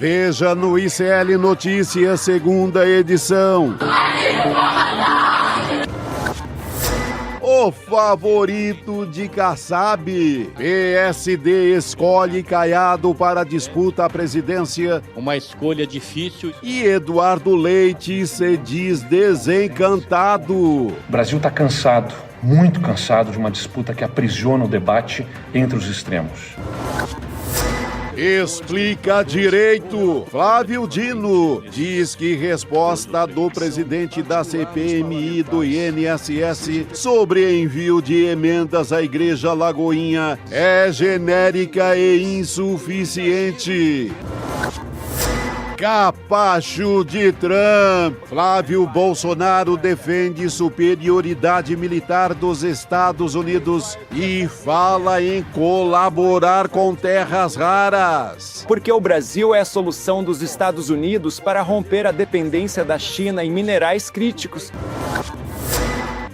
Veja no ICL Notícias, segunda edição. O favorito de Kassab. PSD escolhe Caiado para a disputa à presidência. Uma escolha difícil. E Eduardo Leite se diz desencantado. O Brasil está cansado, muito cansado de uma disputa que aprisiona o debate entre os extremos. Explica direito. Flávio Dino diz que resposta do presidente da CPMI do INSS sobre envio de emendas à Igreja Lagoinha é genérica e insuficiente. Capacho de Trump. Flávio Bolsonaro defende superioridade militar dos Estados Unidos e fala em colaborar com terras raras. Porque o Brasil é a solução dos Estados Unidos para romper a dependência da China em minerais críticos.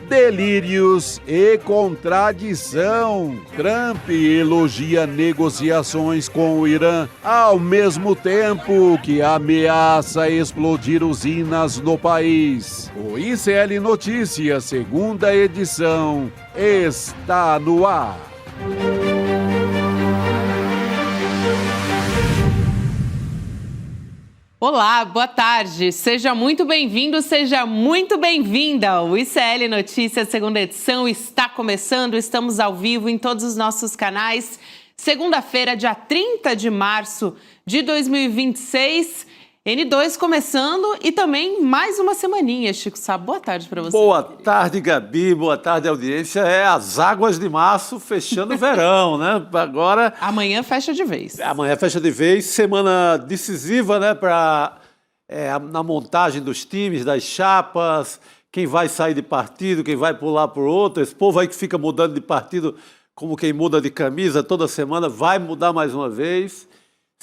Delírios e contradição. Trump elogia negociações com o Irã, ao mesmo tempo que ameaça explodir usinas no país. O ICL Notícias, segunda edição, está no ar. Olá, boa tarde. Seja muito bem-vindo, seja muito bem-vinda. O ICL Notícias, segunda edição, está começando. Estamos ao vivo em todos os nossos canais. Segunda-feira, dia 30 de março de 2026. N2 começando e também mais uma semaninha, Chico Sá. Boa tarde para você. Boa tarde, Gabi. Boa tarde, audiência. É as águas de março fechando o verão, né? Agora... Amanhã fecha de vez. Amanhã fecha de vez. Semana decisiva, né? Na montagem dos times, das chapas, quem vai sair de partido, quem vai pular por outro. Esse povo aí que fica mudando de partido como quem muda de camisa toda semana, vai mudar mais uma vez.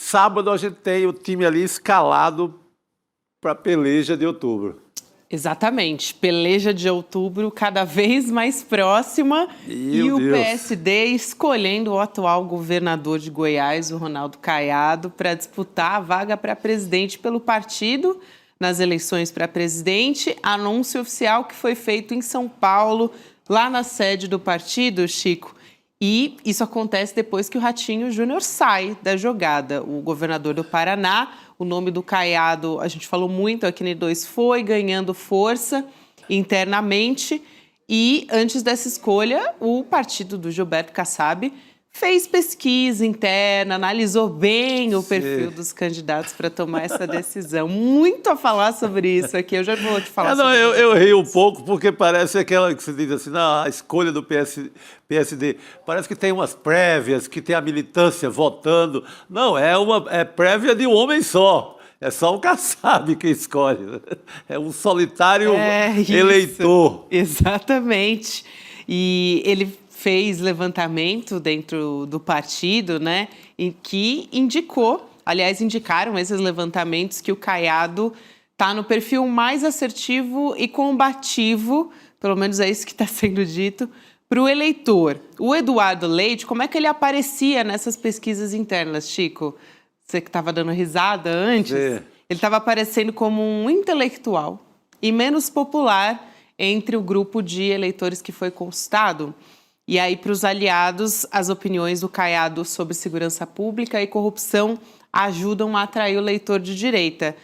Sábado a gente tem o time ali escalado para a peleja de outubro. Exatamente. Peleja de outubro cada vez mais próxima. Meu o Deus. PSD escolhendo o atual governador de Goiás, o Ronaldo Caiado, para disputar a vaga para presidente pelo partido nas eleições para presidente. Anúncio oficial que foi feito em São Paulo, lá na sede do partido, Chico. E isso acontece depois que o Ratinho Júnior sai da jogada. O governador do Paraná, o nome do Caiado, a gente falou muito aqui no N2, foi ganhando força internamente. E antes dessa escolha, o partido do Gilberto Kassab fez pesquisa interna, analisou bem o perfil dos candidatos para tomar essa decisão. Muito a falar sobre isso aqui, eu já vou te falar sobre isso. Eu rio um pouco, porque parece aquela que se diz assim, a escolha do PSD, parece que tem umas prévias, que tem a militância votando. Não, é prévia de um homem só. É só o Kassab que escolhe. É um solitário eleitor. Exatamente. E ele fez levantamento dentro do partido, né, em que indicaram esses levantamentos que o Caiado está no perfil mais assertivo e combativo, pelo menos é isso que está sendo dito, para o eleitor. O Eduardo Leite, como é que ele aparecia nessas pesquisas internas, Chico? Você que estava dando risada antes, ele estava aparecendo como um intelectual e menos popular entre o grupo de eleitores que foi consultado. E aí, para os aliados, as opiniões do Caiado sobre segurança pública e corrupção ajudam a atrair o leitor de direita.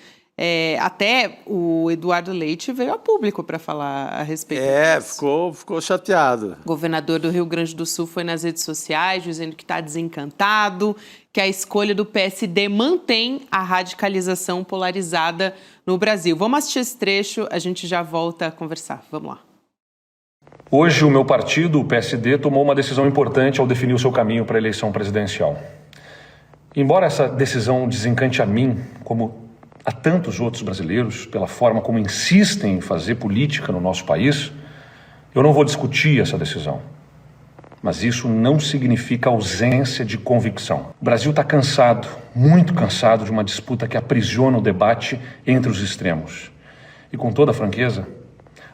Até o Eduardo Leite veio a público para falar a respeito disso. Ficou chateado. O governador do Rio Grande do Sul foi nas redes sociais dizendo que está desencantado, que a escolha do PSD mantém a radicalização polarizada no Brasil. Vamos assistir esse trecho, a gente já volta a conversar. Vamos lá. Hoje, o meu partido, o PSD, tomou uma decisão importante ao definir o seu caminho para a eleição presidencial. Embora essa decisão desencante a mim, como a tantos outros brasileiros, pela forma como insistem em fazer política no nosso país, eu não vou discutir essa decisão. Mas isso não significa ausência de convicção. O Brasil está cansado, muito cansado de uma disputa que aprisiona o debate entre os extremos. E com toda a franqueza,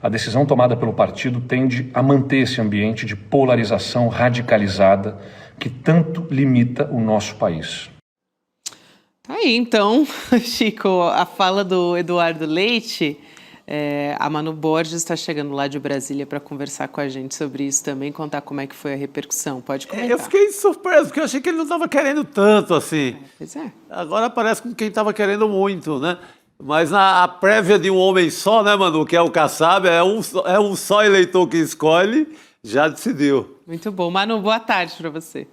a decisão tomada pelo partido tende a manter esse ambiente de polarização radicalizada que tanto limita o nosso país. Tá aí, então, Chico, a fala do Eduardo Leite. A Manu Borges está chegando lá de Brasília para conversar com a gente sobre isso também, contar como é que foi a repercussão. Pode comentar. Eu fiquei surpreso, porque eu achei que ele não estava querendo tanto assim. Pois é. Agora parece com quem estava querendo muito, né? Mas a prévia de um homem só, né, Manu, que é o Kassab, é um só eleitor que escolhe, já decidiu. Muito bom. Manu, boa tarde para você.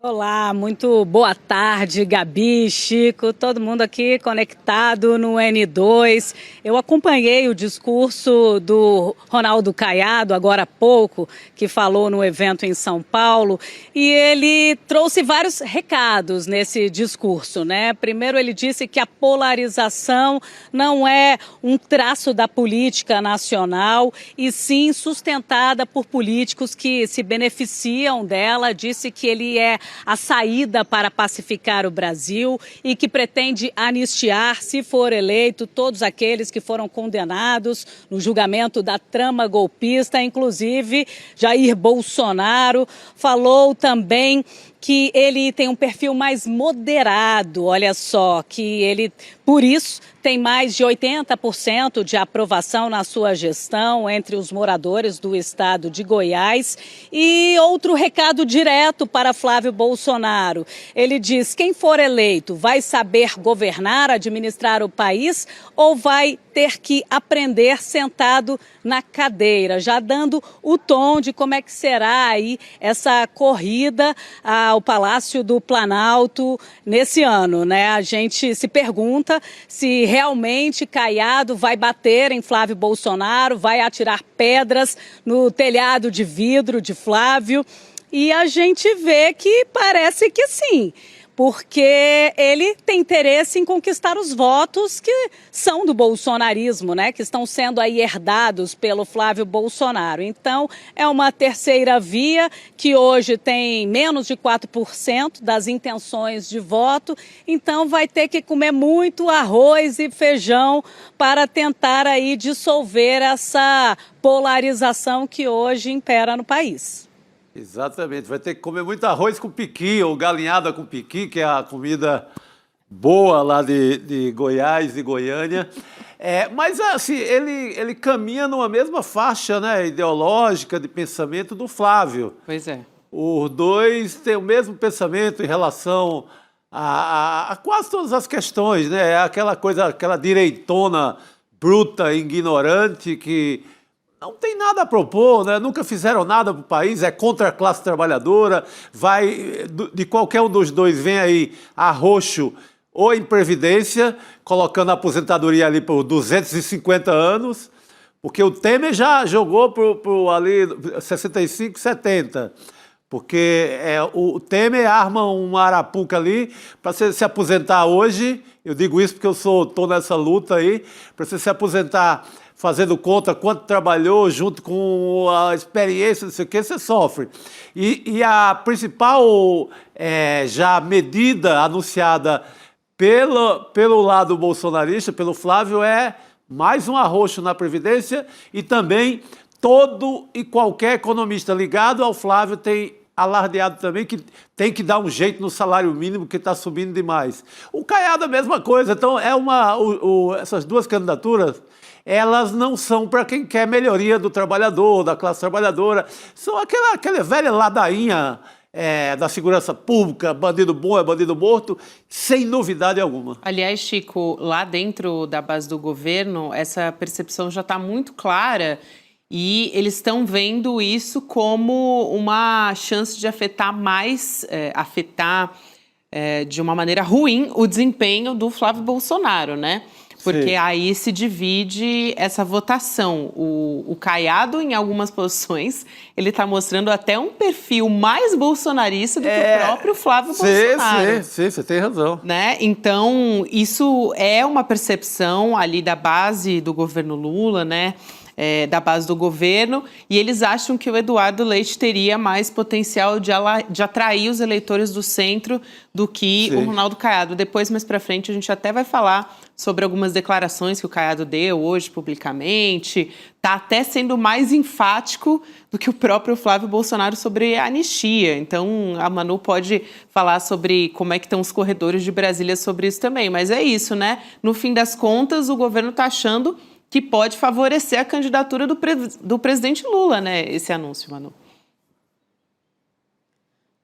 Olá, muito boa tarde, Gabi, Chico, todo mundo aqui conectado no N2. Eu acompanhei o discurso do Ronaldo Caiado, agora há pouco, que falou no evento em São Paulo, e ele trouxe vários recados nesse discurso, né? Primeiro, ele disse que a polarização não é um traço da política nacional, e sim sustentada por políticos que se beneficiam dela. Disse que ele é a saída para pacificar o Brasil e que pretende anistiar, se for eleito, todos aqueles que foram condenados no julgamento da trama golpista, inclusive Jair Bolsonaro. Falou também que ele tem um perfil mais moderado, olha só, que ele, por isso, tem mais de 80% de aprovação na sua gestão entre os moradores do estado de Goiás. E outro recado direto para Flávio Bolsonaro. Ele diz: quem for eleito vai saber governar, administrar o país ou vai ter que aprender sentado na cadeira, já dando o tom de como é que será aí essa corrida ao Palácio do Planalto nesse ano, né? A gente se pergunta se realmente Caiado vai bater em Flávio Bolsonaro, vai atirar pedras no telhado de vidro de Flávio, e a gente vê que parece que sim, porque ele tem interesse em conquistar os votos que são do bolsonarismo, né? Que estão sendo aí herdados pelo Flávio Bolsonaro. Então, é uma terceira via que hoje tem menos de 4% das intenções de voto. Então, vai ter que comer muito arroz e feijão para tentar aí dissolver essa polarização que hoje impera no país. Exatamente, vai ter que comer muito arroz com piqui, ou galinhada com piqui, que é a comida boa lá de Goiás e Goiânia. Mas assim, ele caminha numa mesma faixa, né, ideológica, de pensamento do Flávio. Pois é. Os dois têm o mesmo pensamento em relação a quase todas as questões, né? É aquela coisa, aquela direitona bruta, ignorante, que não tem nada a propor, né? Nunca fizeram nada para o país, é contra a classe trabalhadora, vai, de qualquer um dos dois vem aí arroxo ou em previdência, colocando a aposentadoria ali por 250 anos, porque o Temer já jogou por ali 65, 70, porque o Temer arma uma arapuca ali para você se aposentar hoje. Eu digo isso porque eu estou nessa luta aí, para você se aposentar fazendo conta quanto trabalhou, junto com a experiência, não sei o que, você sofre. E a principal já medida anunciada pelo lado bolsonarista, pelo Flávio, é mais um arroxo na Previdência, e também todo e qualquer economista ligado ao Flávio tem alardeado também que tem que dar um jeito no salário mínimo, que está subindo demais. O Caiado a mesma coisa. Então, essas duas candidaturas, elas não são para quem quer melhoria do trabalhador, da classe trabalhadora. São aquela velha ladainha da segurança pública, bandido bom é bandido morto, sem novidade alguma. Aliás, Chico, lá dentro da base do governo, essa percepção já está muito clara e eles estão vendo isso como uma chance de afetar de uma maneira ruim o desempenho do Flávio Bolsonaro, né? Porque sim, aí se divide essa votação. O Caiado, em algumas posições, ele está mostrando até um perfil mais bolsonarista do que o próprio Flávio Bolsonaro. Sim, você tem razão. Né? Então, isso é uma percepção ali da base do governo Lula, né? da base do governo, e eles acham que o Eduardo Leite teria mais potencial de atrair os eleitores do centro do que o Ronaldo Caiado. Depois, mais para frente, a gente até vai falar sobre algumas declarações que o Caiado deu hoje publicamente. Está até sendo mais enfático do que o próprio Flávio Bolsonaro sobre a anistia. Então, a Manu pode falar sobre como é que estão os corredores de Brasília sobre isso também. Mas é isso, né? No fim das contas, o governo está achando que pode favorecer a candidatura do presidente Lula, né? Esse anúncio, Manu.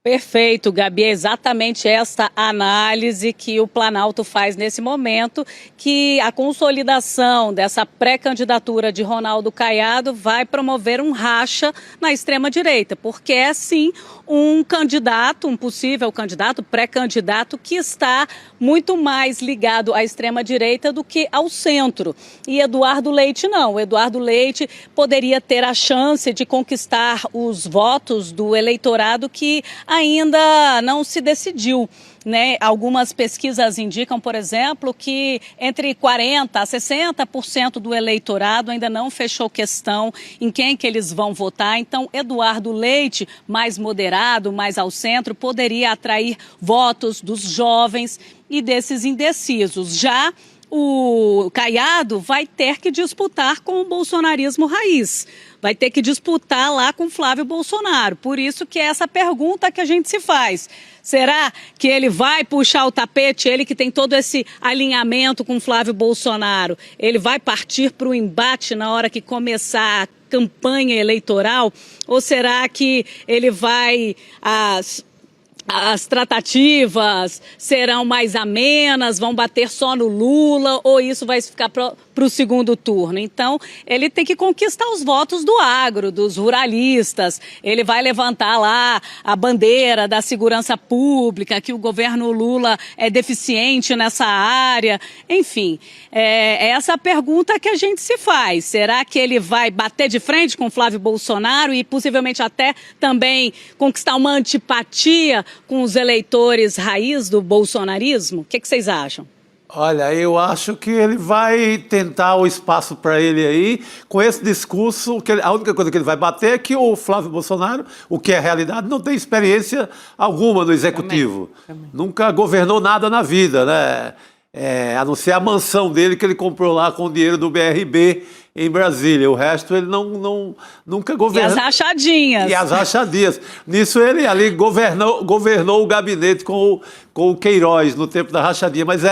Perfeito, Gabi, é exatamente esta análise que o Planalto faz nesse momento, que a consolidação dessa pré-candidatura de Ronaldo Caiado vai promover um racha na extrema-direita, porque é sim um candidato, um possível candidato, pré-candidato, que está muito mais ligado à extrema-direita do que ao centro. E Eduardo Leite não. O Eduardo Leite poderia ter a chance de conquistar os votos do eleitorado que ainda não se decidiu, né? Algumas pesquisas indicam, por exemplo, que entre 40% a 60% do eleitorado ainda não fechou questão em quem que eles vão votar. Então, Eduardo Leite, mais moderado, mais ao centro, poderia atrair votos dos jovens e desses indecisos. Já o Caiado vai ter que disputar com o bolsonarismo raiz. Vai ter que disputar lá com Flávio Bolsonaro. Por isso que é essa pergunta que a gente se faz. Será que ele vai puxar o tapete, ele que tem todo esse alinhamento com Flávio Bolsonaro, ele vai partir para o embate na hora que começar a campanha eleitoral? Ou será que ele vai... As tratativas serão mais amenas, vão bater só no Lula, ou isso vai ficar para o segundo turno? Então, ele tem que conquistar os votos do agro, dos ruralistas. Ele vai levantar lá a bandeira da segurança pública, que o governo Lula é deficiente nessa área. Enfim, é essa pergunta que a gente se faz. Será que ele vai bater de frente com Flávio Bolsonaro e possivelmente até também conquistar uma antipatia com os eleitores raiz do bolsonarismo? O que vocês acham? Olha, eu acho que ele vai tentar o espaço para ele aí, com esse discurso, que a única coisa que ele vai bater é que o Flávio Bolsonaro, o que é realidade, não tem experiência alguma no executivo. Também. Nunca governou nada na vida, né? A não ser a mansão dele que ele comprou lá com o dinheiro do BRB em Brasília. O resto ele nunca governou. E as rachadinhas. E as rachadinhas. Nisso ele ali governou o gabinete com o Queiroz no tempo da rachadinha. Mas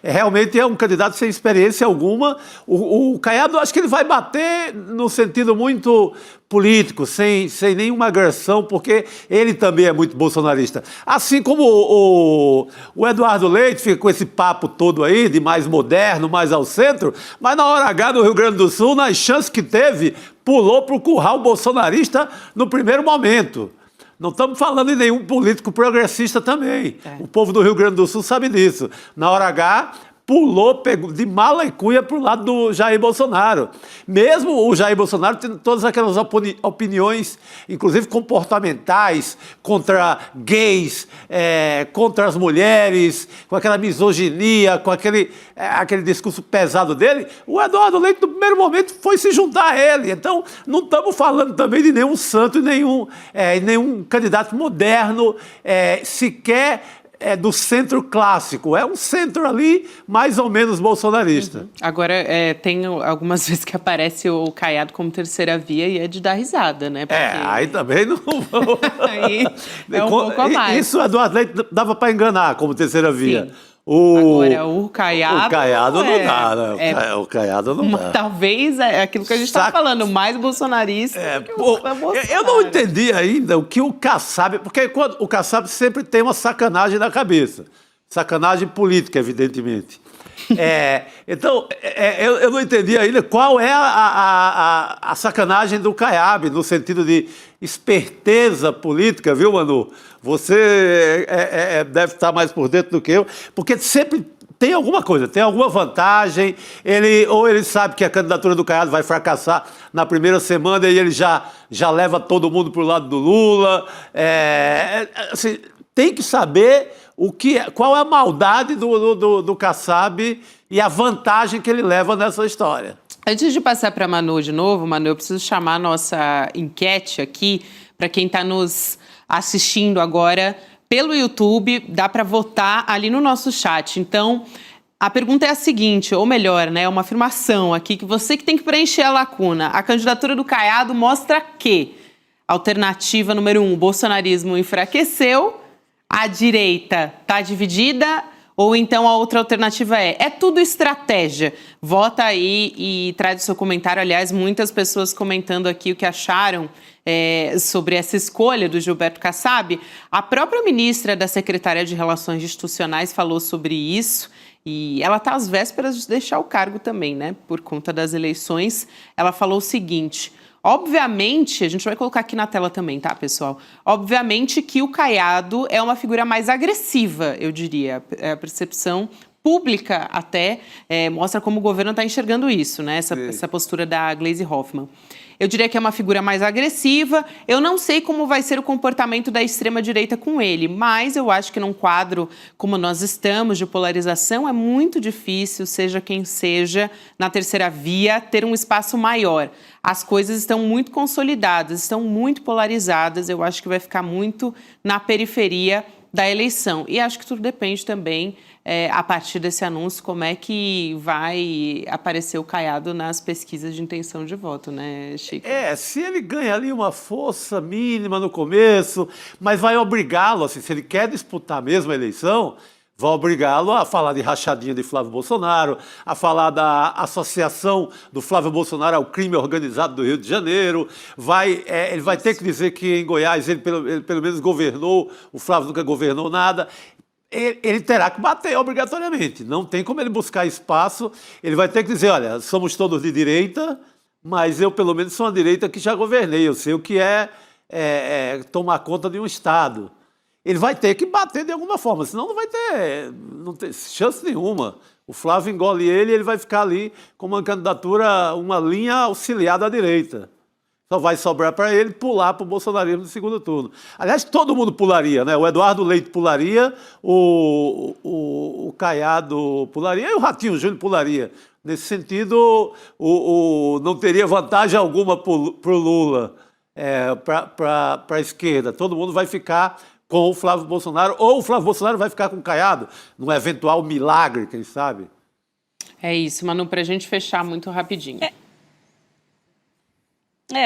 realmente é um candidato sem experiência alguma. O Caiado, acho que ele vai bater no sentido muito político, sem nenhuma agressão, porque ele também é muito bolsonarista. Assim como o Eduardo Leite fica com esse papo todo aí, de mais moderno, mais ao centro, mas na hora H, no Rio Grande do Sul, nas chances que teve, pulou para o curral bolsonarista no primeiro momento. Não estamos falando em nenhum político progressista também. O povo do Rio Grande do Sul sabe disso. Na hora H, pulou, pegou de mala e cuia para o lado do Jair Bolsonaro. Mesmo o Jair Bolsonaro tendo todas aquelas opiniões, inclusive comportamentais, contra gays, contra as mulheres, com aquela misoginia, com aquele discurso pesado dele, o Eduardo Leite, no primeiro momento, foi se juntar a ele. Então, não estamos falando também de nenhum santo, nenhum candidato moderno, sequer do centro clássico. É um centro ali mais ou menos bolsonarista. Uhum. Agora, tem algumas vezes que aparece o Caiado como terceira via e é de dar risada, né? Porque... aí também não... aí é um pouco a mais. Isso o Eduardo Leite dava para enganar como terceira via. Sim. Agora, o Caiado... O Caiado não dá, né? O Caiado não dá. Talvez é aquilo que a gente está falando, mais bolsonarista que o Bolsonaro. Eu não entendi ainda o que o Kassab... Porque o Kassab sempre tem uma sacanagem na cabeça. Sacanagem política, evidentemente. Então, eu não entendi ainda qual é a sacanagem do Caiado, no sentido de esperteza política, viu, Manu? Você deve estar mais por dentro do que eu, porque sempre tem alguma coisa, tem alguma vantagem, ou ele sabe que a candidatura do Caiado vai fracassar na primeira semana e ele já leva todo mundo para o lado do Lula. Assim, tem que saber qual é a maldade do Kassab e a vantagem que ele leva nessa história. Antes de passar para a Manu de novo, Manu, eu preciso chamar a nossa enquete aqui para quem está nos assistindo agora pelo YouTube. Dá para votar ali no nosso chat. Então, a pergunta é a seguinte, ou melhor, né, uma afirmação aqui, que você que tem que preencher a lacuna. A candidatura do Caiado mostra que alternativa número 1, o bolsonarismo enfraqueceu, a direita está dividida, ou então a outra alternativa é tudo estratégia. Vota aí e traz o seu comentário. Aliás, muitas pessoas comentando aqui o que acharam sobre essa escolha do Gilberto Kassab. A própria ministra da Secretaria de Relações Institucionais falou sobre isso e ela está às vésperas de deixar o cargo também, né? Por conta das eleições. Ela falou o seguinte... Obviamente, a gente vai colocar aqui na tela também, tá, pessoal? Obviamente que o Caiado é uma figura mais agressiva, eu diria. A percepção pública até mostra como o governo está enxergando isso, né? Essa postura da Gleisi Hoffmann. Eu diria que é uma figura mais agressiva. Eu não sei como vai ser o comportamento da extrema-direita com ele, mas eu acho que num quadro como nós estamos, de polarização, é muito difícil, seja quem seja, na terceira via, ter um espaço maior. As coisas estão muito consolidadas, estão muito polarizadas. Eu acho que vai ficar muito na periferia da eleição. E acho que tudo depende também, a partir desse anúncio, como é que vai aparecer o Caiado nas pesquisas de intenção de voto, né, Chico? Se ele ganha ali uma força mínima no começo, mas vai obrigá-lo, assim, se ele quer disputar mesmo a eleição, vai obrigá-lo a falar de rachadinha de Flávio Bolsonaro, a falar da associação do Flávio Bolsonaro ao crime organizado do Rio de Janeiro. Ele vai ter que dizer que em Goiás ele pelo menos governou, o Flávio nunca governou nada. Ele terá que bater obrigatoriamente. Não tem como ele buscar espaço. Ele vai ter que dizer, olha, somos todos de direita, mas eu pelo menos sou uma direita que já governei. Eu sei o que é tomar conta de um Estado. Ele vai ter que bater de alguma forma, senão não tem chance nenhuma. O Flávio engole ele vai ficar ali com uma candidatura, uma linha auxiliar da direita. Só vai sobrar para ele pular para o bolsonarismo no segundo turno. Aliás, todo mundo pularia, né? O Eduardo Leite pularia, o Caiado pularia e o Ratinho Júnior pularia. Nesse sentido, não teria vantagem alguma para o Lula, para a esquerda. Todo mundo vai ficar com o Flávio Bolsonaro, ou o Flávio Bolsonaro vai ficar com o Caiado, num eventual milagre, quem sabe? É isso, Manu, para a gente fechar muito rapidinho.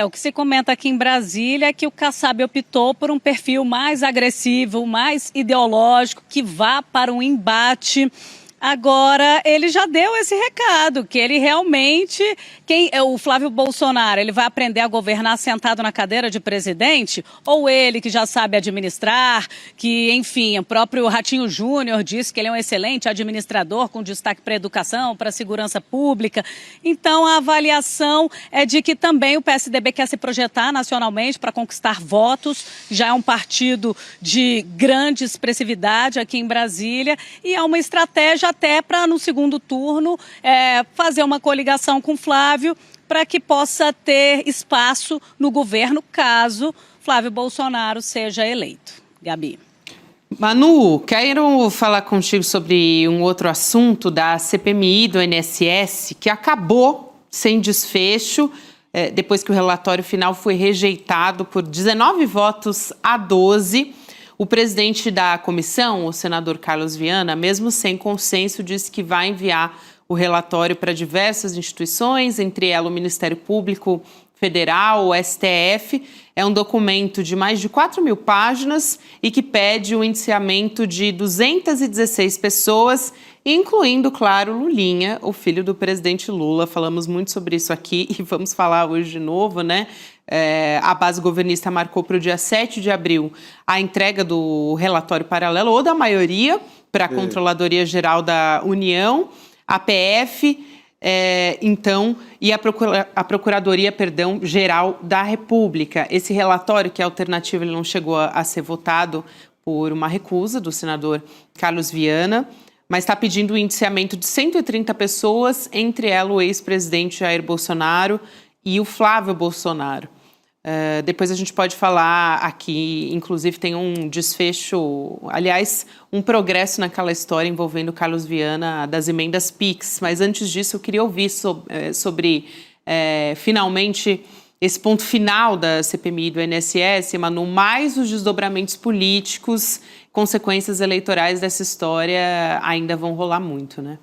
O que se comenta aqui em Brasília é que o Kassab optou por um perfil mais agressivo, mais ideológico, que vá para um embate. Agora, ele já deu esse recado, que ele realmente, o Flávio Bolsonaro, ele vai aprender a governar sentado na cadeira de presidente? Ou ele que já sabe administrar, que, enfim, o próprio Ratinho Júnior disse que ele é um excelente administrador, com destaque para a educação, para a segurança pública. Então, a avaliação é de que também o PSDB quer se projetar nacionalmente para conquistar votos, já é um partido de grande expressividade aqui em Brasília, e é uma estratégia até para, no segundo turno, fazer uma coligação com Flávio para que possa ter espaço no governo caso Flávio Bolsonaro seja eleito. Gabi. Manu, quero falar contigo sobre um outro assunto da CPMI do INSS que acabou sem desfecho depois que o relatório final foi rejeitado por 19 votos a 12. O presidente da comissão, o senador Carlos Viana, mesmo sem consenso, disse que vai enviar o relatório para diversas instituições, entre elas o Ministério Público Federal, o STF. É um documento de mais de 4.000 páginas e que pede o indiciamento de 216 pessoas, incluindo, claro, Lulinha, o filho do presidente Lula. Falamos muito sobre isso aqui e vamos falar hoje de novo, né? A base governista marcou para o dia 7 de abril a entrega do relatório paralelo, ou da maioria, para a Controladoria Geral da União, a PF, e a Procuradoria, Geral da República. Esse relatório, que é alternativo, ele não chegou a ser votado por uma recusa do senador Carlos Viana, mas está pedindo o indiciamento de 130 pessoas, entre elas o ex-presidente Jair Bolsonaro e o Flávio Bolsonaro. Depois a gente pode falar aqui, inclusive tem um desfecho, aliás, um progresso naquela história envolvendo Carlos Viana das emendas PIX. Mas antes disso eu queria ouvir sobre finalmente, esse ponto final da CPMI do INSS, Manu, mais os desdobramentos políticos, consequências eleitorais dessa história ainda vão rolar muito, né?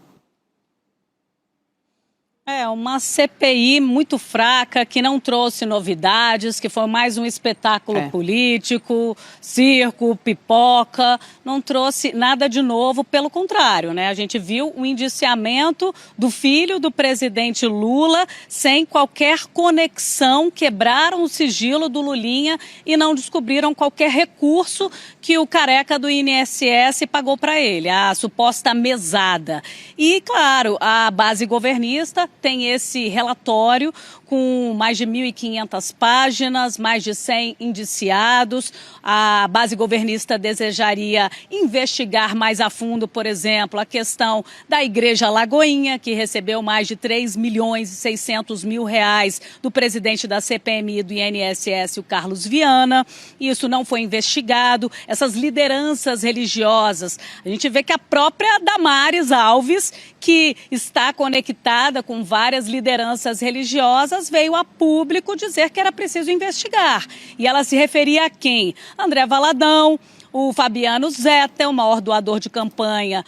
Uma CPI muito fraca, que não trouxe novidades, que foi mais um espetáculo político, circo, pipoca, não trouxe nada de novo, pelo contrário, né? A gente viu o indiciamento do filho do presidente Lula sem qualquer conexão, quebraram o sigilo do Lulinha e não descobriram qualquer recurso que o careca do INSS pagou para ele, a suposta mesada. E, claro, a base governista tem esse relatório com mais de 1.500 páginas, mais de 100 indiciados. A base governista desejaria investigar mais a fundo, por exemplo, a questão da Igreja Lagoinha, que recebeu mais de 3.600.000 reais do presidente da CPMI do INSS, o Carlos Viana. Isso não foi investigado. Essas lideranças religiosas, a gente vê que a própria Damares Alves, que está conectada com várias lideranças religiosas, veio a público dizer que era preciso investigar. E ela se referia a quem? André Valadão, o Fabiano Zettel, o maior doador de campanha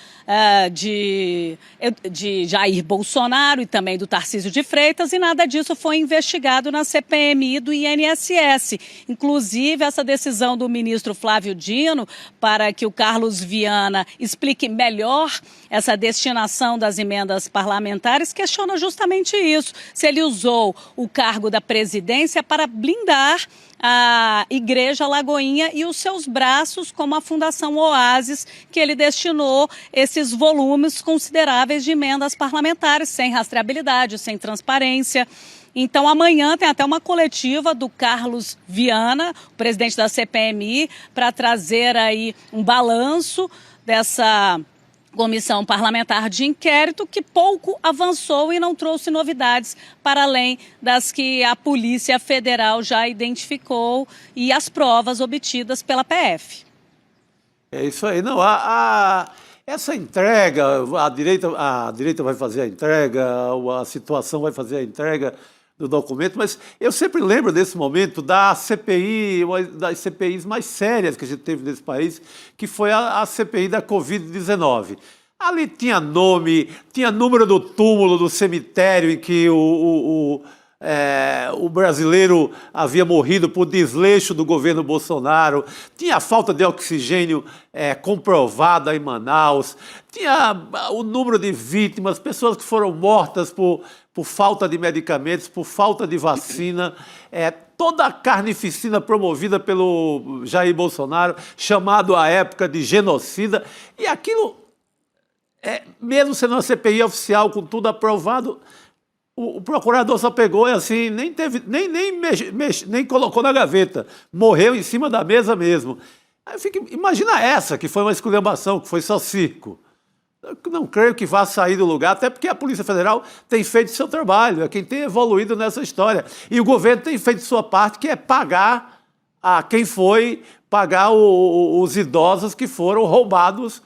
de Jair Bolsonaro e também do Tarcísio de Freitas, e nada disso foi investigado na CPMI do INSS. Inclusive, essa decisão do ministro Flávio Dino para que o Carlos Viana explique melhor essa destinação das emendas parlamentares questiona justamente isso, se ele usou o cargo da presidência para blindar a Igreja Lagoinha e os seus braços, como a Fundação Oasis, que ele destinou esses volumes consideráveis de emendas parlamentares, sem rastreabilidade, sem transparência. Então, amanhã tem até uma coletiva do Carlos Viana, o presidente da CPMI, para trazer aí um balanço dessa comissão parlamentar de inquérito, que pouco avançou e não trouxe novidades para além das que a Polícia Federal já identificou e as provas obtidas pela PF. É isso aí. Não, essa entrega, a direita vai fazer a entrega, a situação vai fazer a entrega do documento, mas eu sempre lembro desse momento da CPI, uma das CPIs mais sérias que a gente teve nesse país, que foi a CPI da Covid-19. Ali tinha nome, tinha número do túmulo do cemitério em que o brasileiro havia morrido por desleixo do governo Bolsonaro, tinha falta de oxigênio comprovada em Manaus, tinha o número de vítimas, pessoas que foram mortas por falta de medicamentos, por falta de vacina, toda a carnificina promovida pelo Jair Bolsonaro, chamado à época de genocida, e aquilo, mesmo sendo uma CPI oficial, com tudo aprovado, o procurador só pegou e assim, nem colocou na gaveta, morreu em cima da mesa mesmo. Aí imagina essa, que foi uma esculhambação, que foi só circo. Eu não creio que vá sair do lugar, até porque a Polícia Federal tem feito seu trabalho, é quem tem evoluído nessa história. E o governo tem feito sua parte, que é pagar a quem foi, pagar os idosos que foram roubados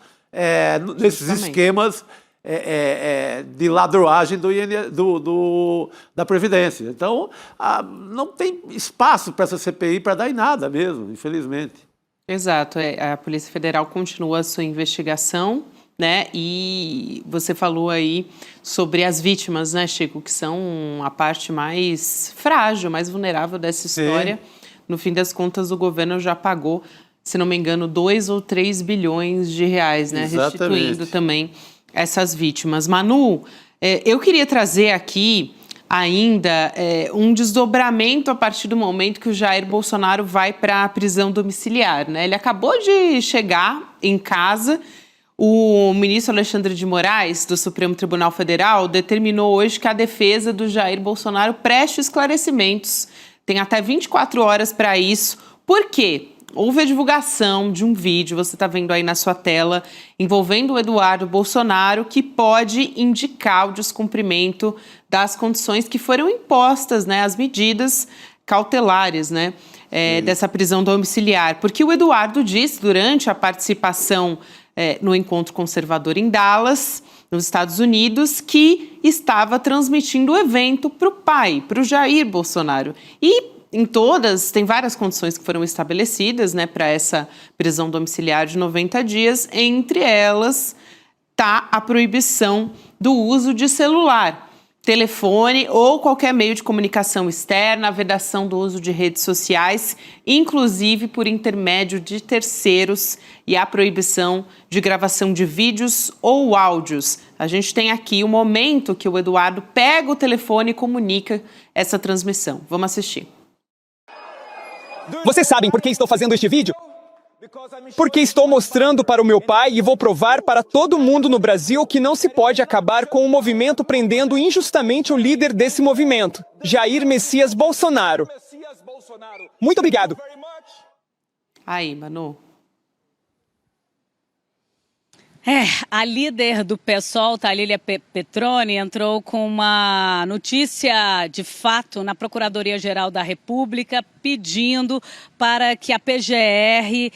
nesses esquemas de ladroagem da Previdência. Então, não tem espaço para essa CPI para dar em nada mesmo, infelizmente. Exato, a Polícia Federal continua a sua investigação, né? E você falou aí sobre as vítimas, né, Chico, que são a parte mais frágil, mais vulnerável dessa história. Sim. No fim das contas, o governo já pagou, se não me engano, 2 ou 3 bilhões de reais, né? Exatamente. Restituindo também essas vítimas. Manu, eu queria trazer aqui ainda um desdobramento a partir do momento que o Jair Bolsonaro vai para a prisão domiciliar, né? Ele acabou de chegar em casa. O ministro Alexandre de Moraes, do Supremo Tribunal Federal, determinou hoje que a defesa do Jair Bolsonaro preste esclarecimentos. Tem até 24 horas para isso. Por quê? Houve a divulgação de um vídeo, você está vendo aí na sua tela, envolvendo o Eduardo Bolsonaro, que pode indicar o descumprimento das condições que foram impostas, né, as medidas cautelares, né, dessa prisão domiciliar. Porque o Eduardo disse, durante a participação no encontro conservador em Dallas, nos Estados Unidos, que estava transmitindo o evento para o pai, para o Jair Bolsonaro. E tem várias condições que foram estabelecidas, né, para essa prisão domiciliar de 90 dias. Entre elas está a proibição do uso de celular, telefone ou qualquer meio de comunicação externa, a vedação do uso de redes sociais, inclusive por intermédio de terceiros, e a proibição de gravação de vídeos ou áudios. A gente tem aqui o momento que o Eduardo pega o telefone e comunica essa transmissão. Vamos assistir. Vocês sabem por que estou fazendo este vídeo? Porque estou mostrando para o meu pai e vou provar para todo mundo no Brasil que não se pode acabar com o movimento prendendo injustamente o líder desse movimento, Jair Messias Bolsonaro. Muito obrigado. Aí, Manu. A líder do PSOL, Thalília Petroni, entrou com uma notícia de fato na Procuradoria-Geral da República pedindo para que a PGR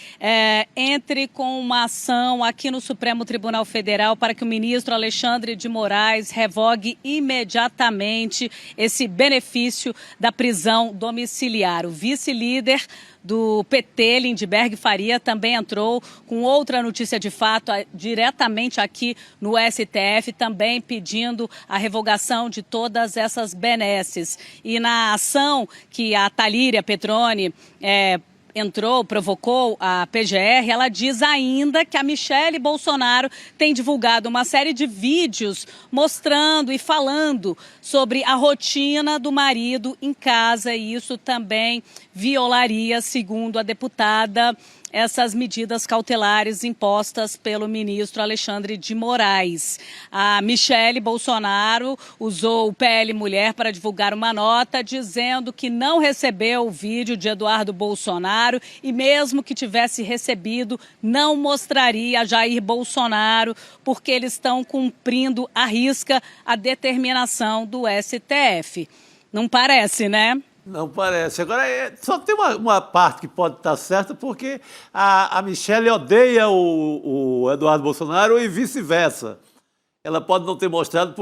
entre com uma ação aqui no Supremo Tribunal Federal para que o ministro Alexandre de Moraes revogue imediatamente esse benefício da prisão domiciliar. O vice-líder do PT, Lindbergh Faria, também entrou com outra notícia de fato diretamente aqui no STF, também pedindo a revogação de todas essas benesses. E na ação que a Thalília Petroni provocou a PGR, ela diz ainda que a Michele Bolsonaro tem divulgado uma série de vídeos mostrando e falando sobre a rotina do marido em casa, e isso também violaria, segundo a deputada, essas medidas cautelares impostas pelo ministro Alexandre de Moraes. A Michele Bolsonaro usou o PL Mulher para divulgar uma nota dizendo que não recebeu o vídeo de Eduardo Bolsonaro e mesmo que tivesse recebido, não mostraria a Jair Bolsonaro porque eles estão cumprindo à risca a determinação do STF. Não parece, né? Não parece. Agora, só tem uma parte que pode estar certa, porque a Michele odeia o Eduardo Bolsonaro e vice-versa. Ela pode não ter mostrado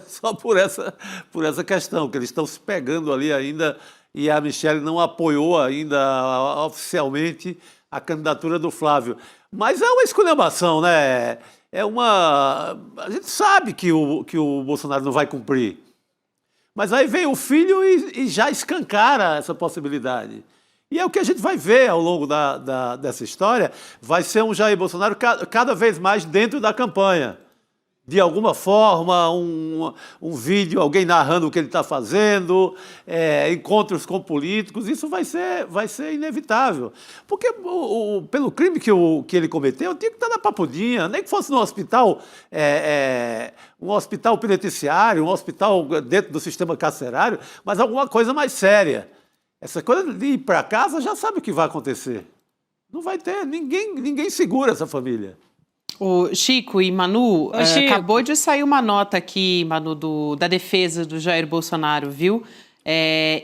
só por essa questão, que eles estão se pegando ali ainda, e a Michele não apoiou ainda oficialmente a candidatura do Flávio. Mas é uma esculhambação, né? A gente sabe que o Bolsonaro não vai cumprir. Mas aí vem o filho e já escancara essa possibilidade. E é o que a gente vai ver ao longo dessa história, vai ser um Jair Bolsonaro cada vez mais dentro da campanha. De alguma forma, um vídeo, alguém narrando o que ele está fazendo, encontros com políticos, isso vai ser inevitável. Porque pelo crime que ele cometeu, tinha que estar na papudinha, nem que fosse num hospital, um hospital penitenciário, um hospital dentro do sistema carcerário, mas alguma coisa mais séria. Essa coisa de ir para casa já sabe o que vai acontecer. Não vai ter, ninguém segura essa família. O Chico e Manu, Chico. acabou de sair uma nota aqui, Manu, da defesa do Jair Bolsonaro, viu?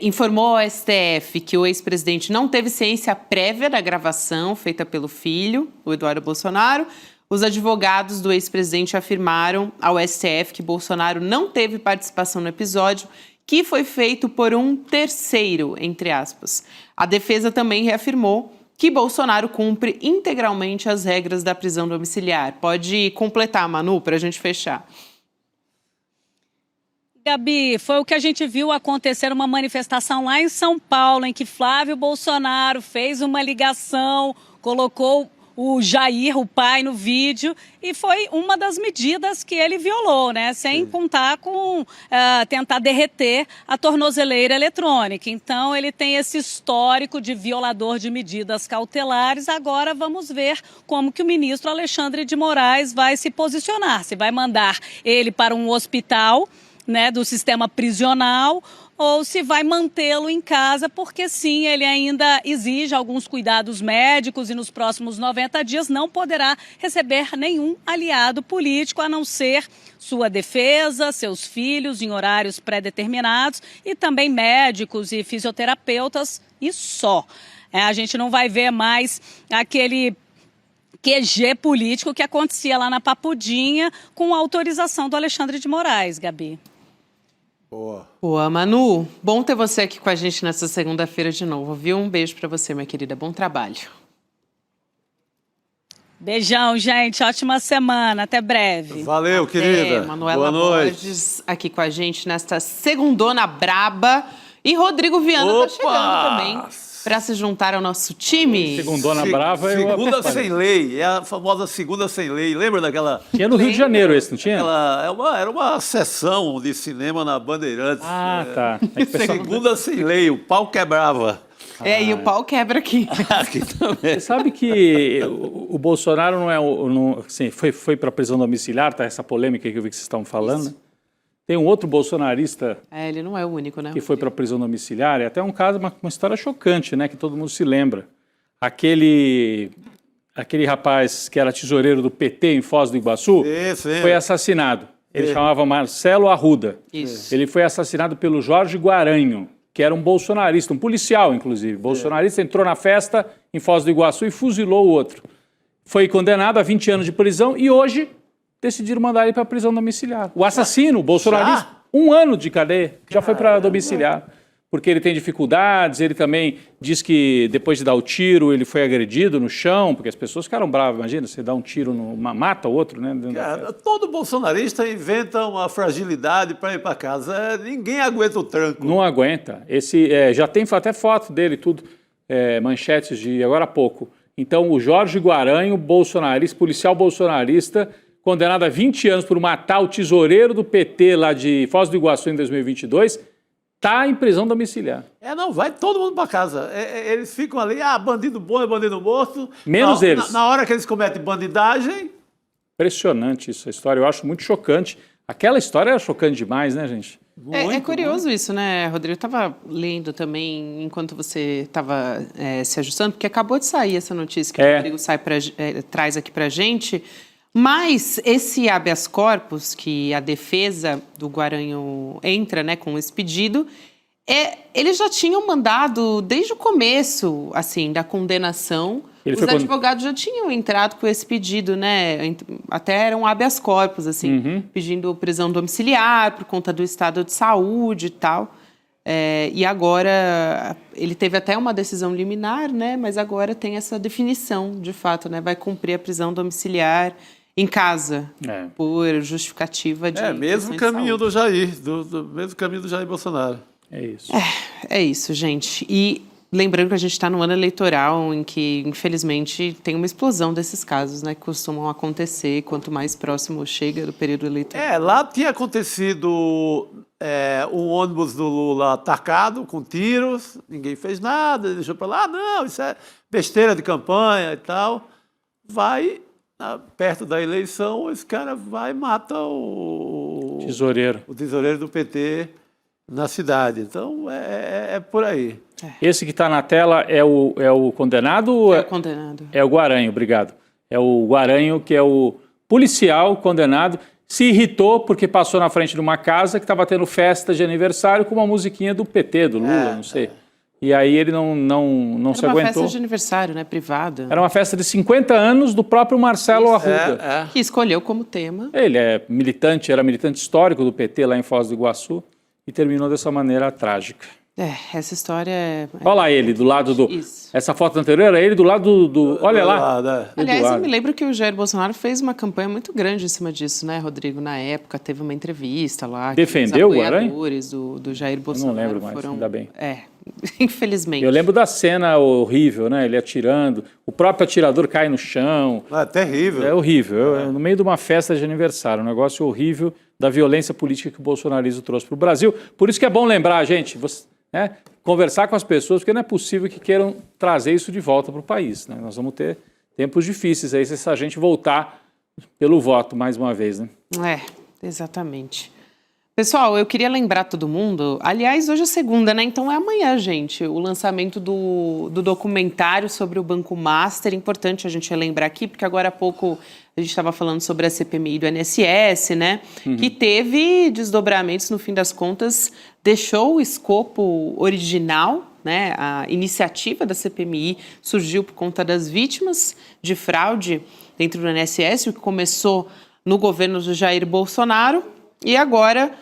Informou ao STF que o ex-presidente não teve ciência prévia da gravação feita pelo filho, o Eduardo Bolsonaro. Os advogados do ex-presidente afirmaram ao STF que Bolsonaro não teve participação no episódio, que foi feito por um terceiro, entre aspas. A defesa também reafirmou que Bolsonaro cumpre integralmente as regras da prisão domiciliar. Pode completar, Manu, para a gente fechar. Gabi, foi o que a gente viu acontecer uma manifestação lá em São Paulo, em que Flávio Bolsonaro fez uma ligação, colocou o Jair, o pai, no vídeo, e foi uma das medidas que ele violou, né? Sem contar com tentar derreter a tornozeleira eletrônica. Então, ele tem esse histórico de violador de medidas cautelares. Agora, vamos ver como que o ministro Alexandre de Moraes vai se posicionar. Se vai mandar ele para um hospital, né, do sistema prisional, ou se vai mantê-lo em casa, porque sim, ele ainda exige alguns cuidados médicos e nos próximos 90 dias não poderá receber nenhum aliado político, a não ser sua defesa, seus filhos em horários pré-determinados e também médicos e fisioterapeutas e só. A gente não vai ver mais aquele QG político que acontecia lá na Papudinha com a autorização do Alexandre de Moraes, Gabi. Boa, Manu. Bom ter você aqui com a gente nessa segunda-feira de novo, viu? Um beijo pra você, minha querida. Bom trabalho. Beijão, gente. Ótima semana. Até breve. Valeu, querida. Manuela Boa noite. Borges aqui com a gente nesta segundona braba. E Rodrigo Viana tá chegando também para se juntar ao nosso time. Segundona brava. Segunda sem lei, é a famosa segunda sem lei. Lembra daquela... Tinha no Rio de Janeiro esse, não tinha? Era uma sessão de cinema na Bandeirantes. Ah, tá. Segunda sem lei, o pau quebrava. E o pau quebra aqui. Aqui também. Você sabe que o Bolsonaro não é... Assim, foi para prisão domiciliar, tá? Essa polêmica que eu vi que vocês estavam falando. Isso. Tem um outro bolsonarista... ele não é o único, né? Que foi para a prisão domiciliar. É até um caso, uma história chocante, né? Que todo mundo se lembra. Aquele rapaz que era tesoureiro do PT em Foz do Iguaçu foi assassinado. Ele chamava Marcelo Arruda. Isso. Ele foi assassinado pelo Jorge Guaranho, que era um bolsonarista, um policial, inclusive. Bolsonarista, entrou na festa em Foz do Iguaçu e fuzilou o outro. Foi condenado a 20 anos de prisão e hoje decidiram mandar ele para a prisão domiciliar. O assassino, o bolsonarista, 1 ano de cadeia, já foi para domiciliar. Porque ele tem dificuldades, ele também diz que depois de dar o tiro, ele foi agredido no chão, porque as pessoas ficaram bravas. Imagina, você dá um tiro, mata o outro, né? Cara, todo bolsonarista inventa uma fragilidade para ir para casa. Ninguém aguenta o tranco. Não aguenta. Já tem até foto dele, tudo, manchetes de agora há pouco. Então, o Jorge Guaranho, bolsonarista, policial bolsonarista, condenado a 20 anos por matar o tesoureiro do PT lá de Foz do Iguaçu em 2022, está em prisão domiciliar. Não, vai todo mundo para casa. Eles ficam ali, bandido bom é bandido morto. Menos eles. Na hora que eles cometem bandidagem... Impressionante isso, a história. Eu acho muito chocante. Aquela história era chocante demais, né, gente? É curioso isso, né, Rodrigo? Eu estava lendo também, enquanto você estava se ajustando, porque acabou de sair essa notícia que o Rodrigo traz aqui para a gente. Mas esse habeas corpus, que a defesa do Guaranho entra, né, com esse pedido, eles já tinham mandado desde o começo, assim, da condenação. Os advogados já tinham entrado com esse pedido, né? Até era um habeas corpus, assim, pedindo prisão domiciliar por conta do estado de saúde e tal. E agora ele teve até uma decisão liminar, né? Mas agora tem essa definição, de fato, né? Vai cumprir a prisão domiciliar em casa, por justificativa de... mesmo caminho do Jair, mesmo caminho do Jair Bolsonaro. É isso. É isso, gente. E lembrando que a gente está no ano eleitoral em que, infelizmente, tem uma explosão desses casos, né? Que costumam acontecer quanto mais próximo chega do período eleitoral. Lá tinha acontecido um ônibus do Lula atacado com tiros, ninguém fez nada, deixou para lá, não, isso é besteira de campanha e tal. Vai... perto da eleição, esse cara vai e mata o tesoureiro do PT na cidade. Então, é por aí. Esse que está na tela é o condenado? É o condenado. É o Guaranho, obrigado. É o Guaranho, que é o policial condenado. Se irritou porque passou na frente de uma casa que estava tendo festa de aniversário com uma musiquinha do PT, do Lula, não sei. E aí ele não se aguentou. Era uma festa de aniversário, né? Privada. Era uma festa de 50 anos do próprio Marcelo Arruda. Que escolheu como tema. Ele era militante histórico do PT lá em Foz do Iguaçu e terminou dessa maneira trágica. Essa história é... Olha lá ele, do lado do... Isso. Essa foto anterior era ele do lado do... Olha lá. Aliás, eu me lembro que o Jair Bolsonaro fez uma campanha muito grande em cima disso, né, Rodrigo? Na época, teve uma entrevista lá. Defendeu o Guaranho? Os apoiadores do Jair Bolsonaro Eu não lembro mais, ainda bem. Infelizmente. Eu lembro da cena horrível, né? Ele atirando, o próprio atirador cai no chão. É terrível. É horrível. No meio de uma festa de aniversário, um negócio horrível da violência política que o bolsonarismo trouxe para o Brasil. Por isso que é bom lembrar, gente, conversar com as pessoas, porque não é possível que queiram trazer isso de volta para o país, né? Nós vamos ter tempos difíceis aí se a gente voltar pelo voto mais uma vez, né? Exatamente. Pessoal, eu queria lembrar todo mundo, aliás, hoje é segunda, né? Então é amanhã, gente, o lançamento do documentário sobre o Banco Master. Importante a gente relembrar aqui, porque agora há pouco a gente estava falando sobre a CPMI do INSS, né? Que teve desdobramentos, no fim das contas, deixou o escopo original, né? A iniciativa da CPMI surgiu por conta das vítimas de fraude dentro do INSS, o que começou no governo do Jair Bolsonaro. E agora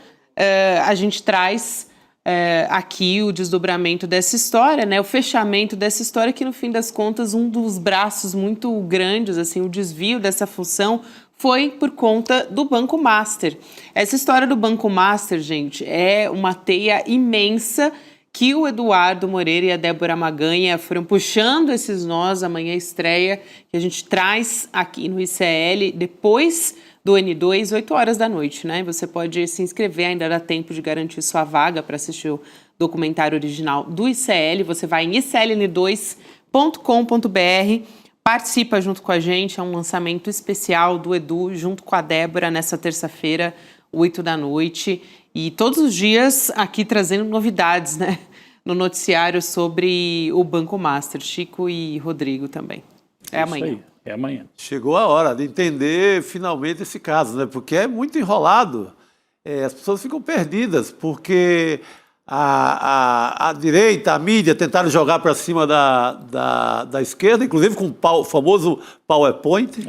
a gente traz aqui o desdobramento dessa história, né? O fechamento dessa história que, no fim das contas, um dos braços muito grandes, assim, o desvio dessa função foi por conta do Banco Master. Essa história do Banco Master, gente, é uma teia imensa que o Eduardo Moreira e a Débora Maganha foram puxando esses nós. Amanhã estreia, que a gente traz aqui no ICL, depois do N2, 8 horas da noite, né? Você pode se inscrever, ainda dá tempo de garantir sua vaga para assistir o documentário original do ICL. Você vai em icln2.com.br, participa junto com a gente, é um lançamento especial do Edu, junto com a Débora, nessa terça-feira, 8 da noite. E todos os dias aqui trazendo novidades, né? No noticiário sobre o Banco Master. Chico e Rodrigo também. É amanhã. Isso aí, é amanhã. Chegou a hora de entender finalmente esse caso, né? Porque é muito enrolado. As pessoas ficam perdidas, porque a direita, a mídia, tentaram jogar para cima da esquerda, inclusive com o famoso PowerPoint,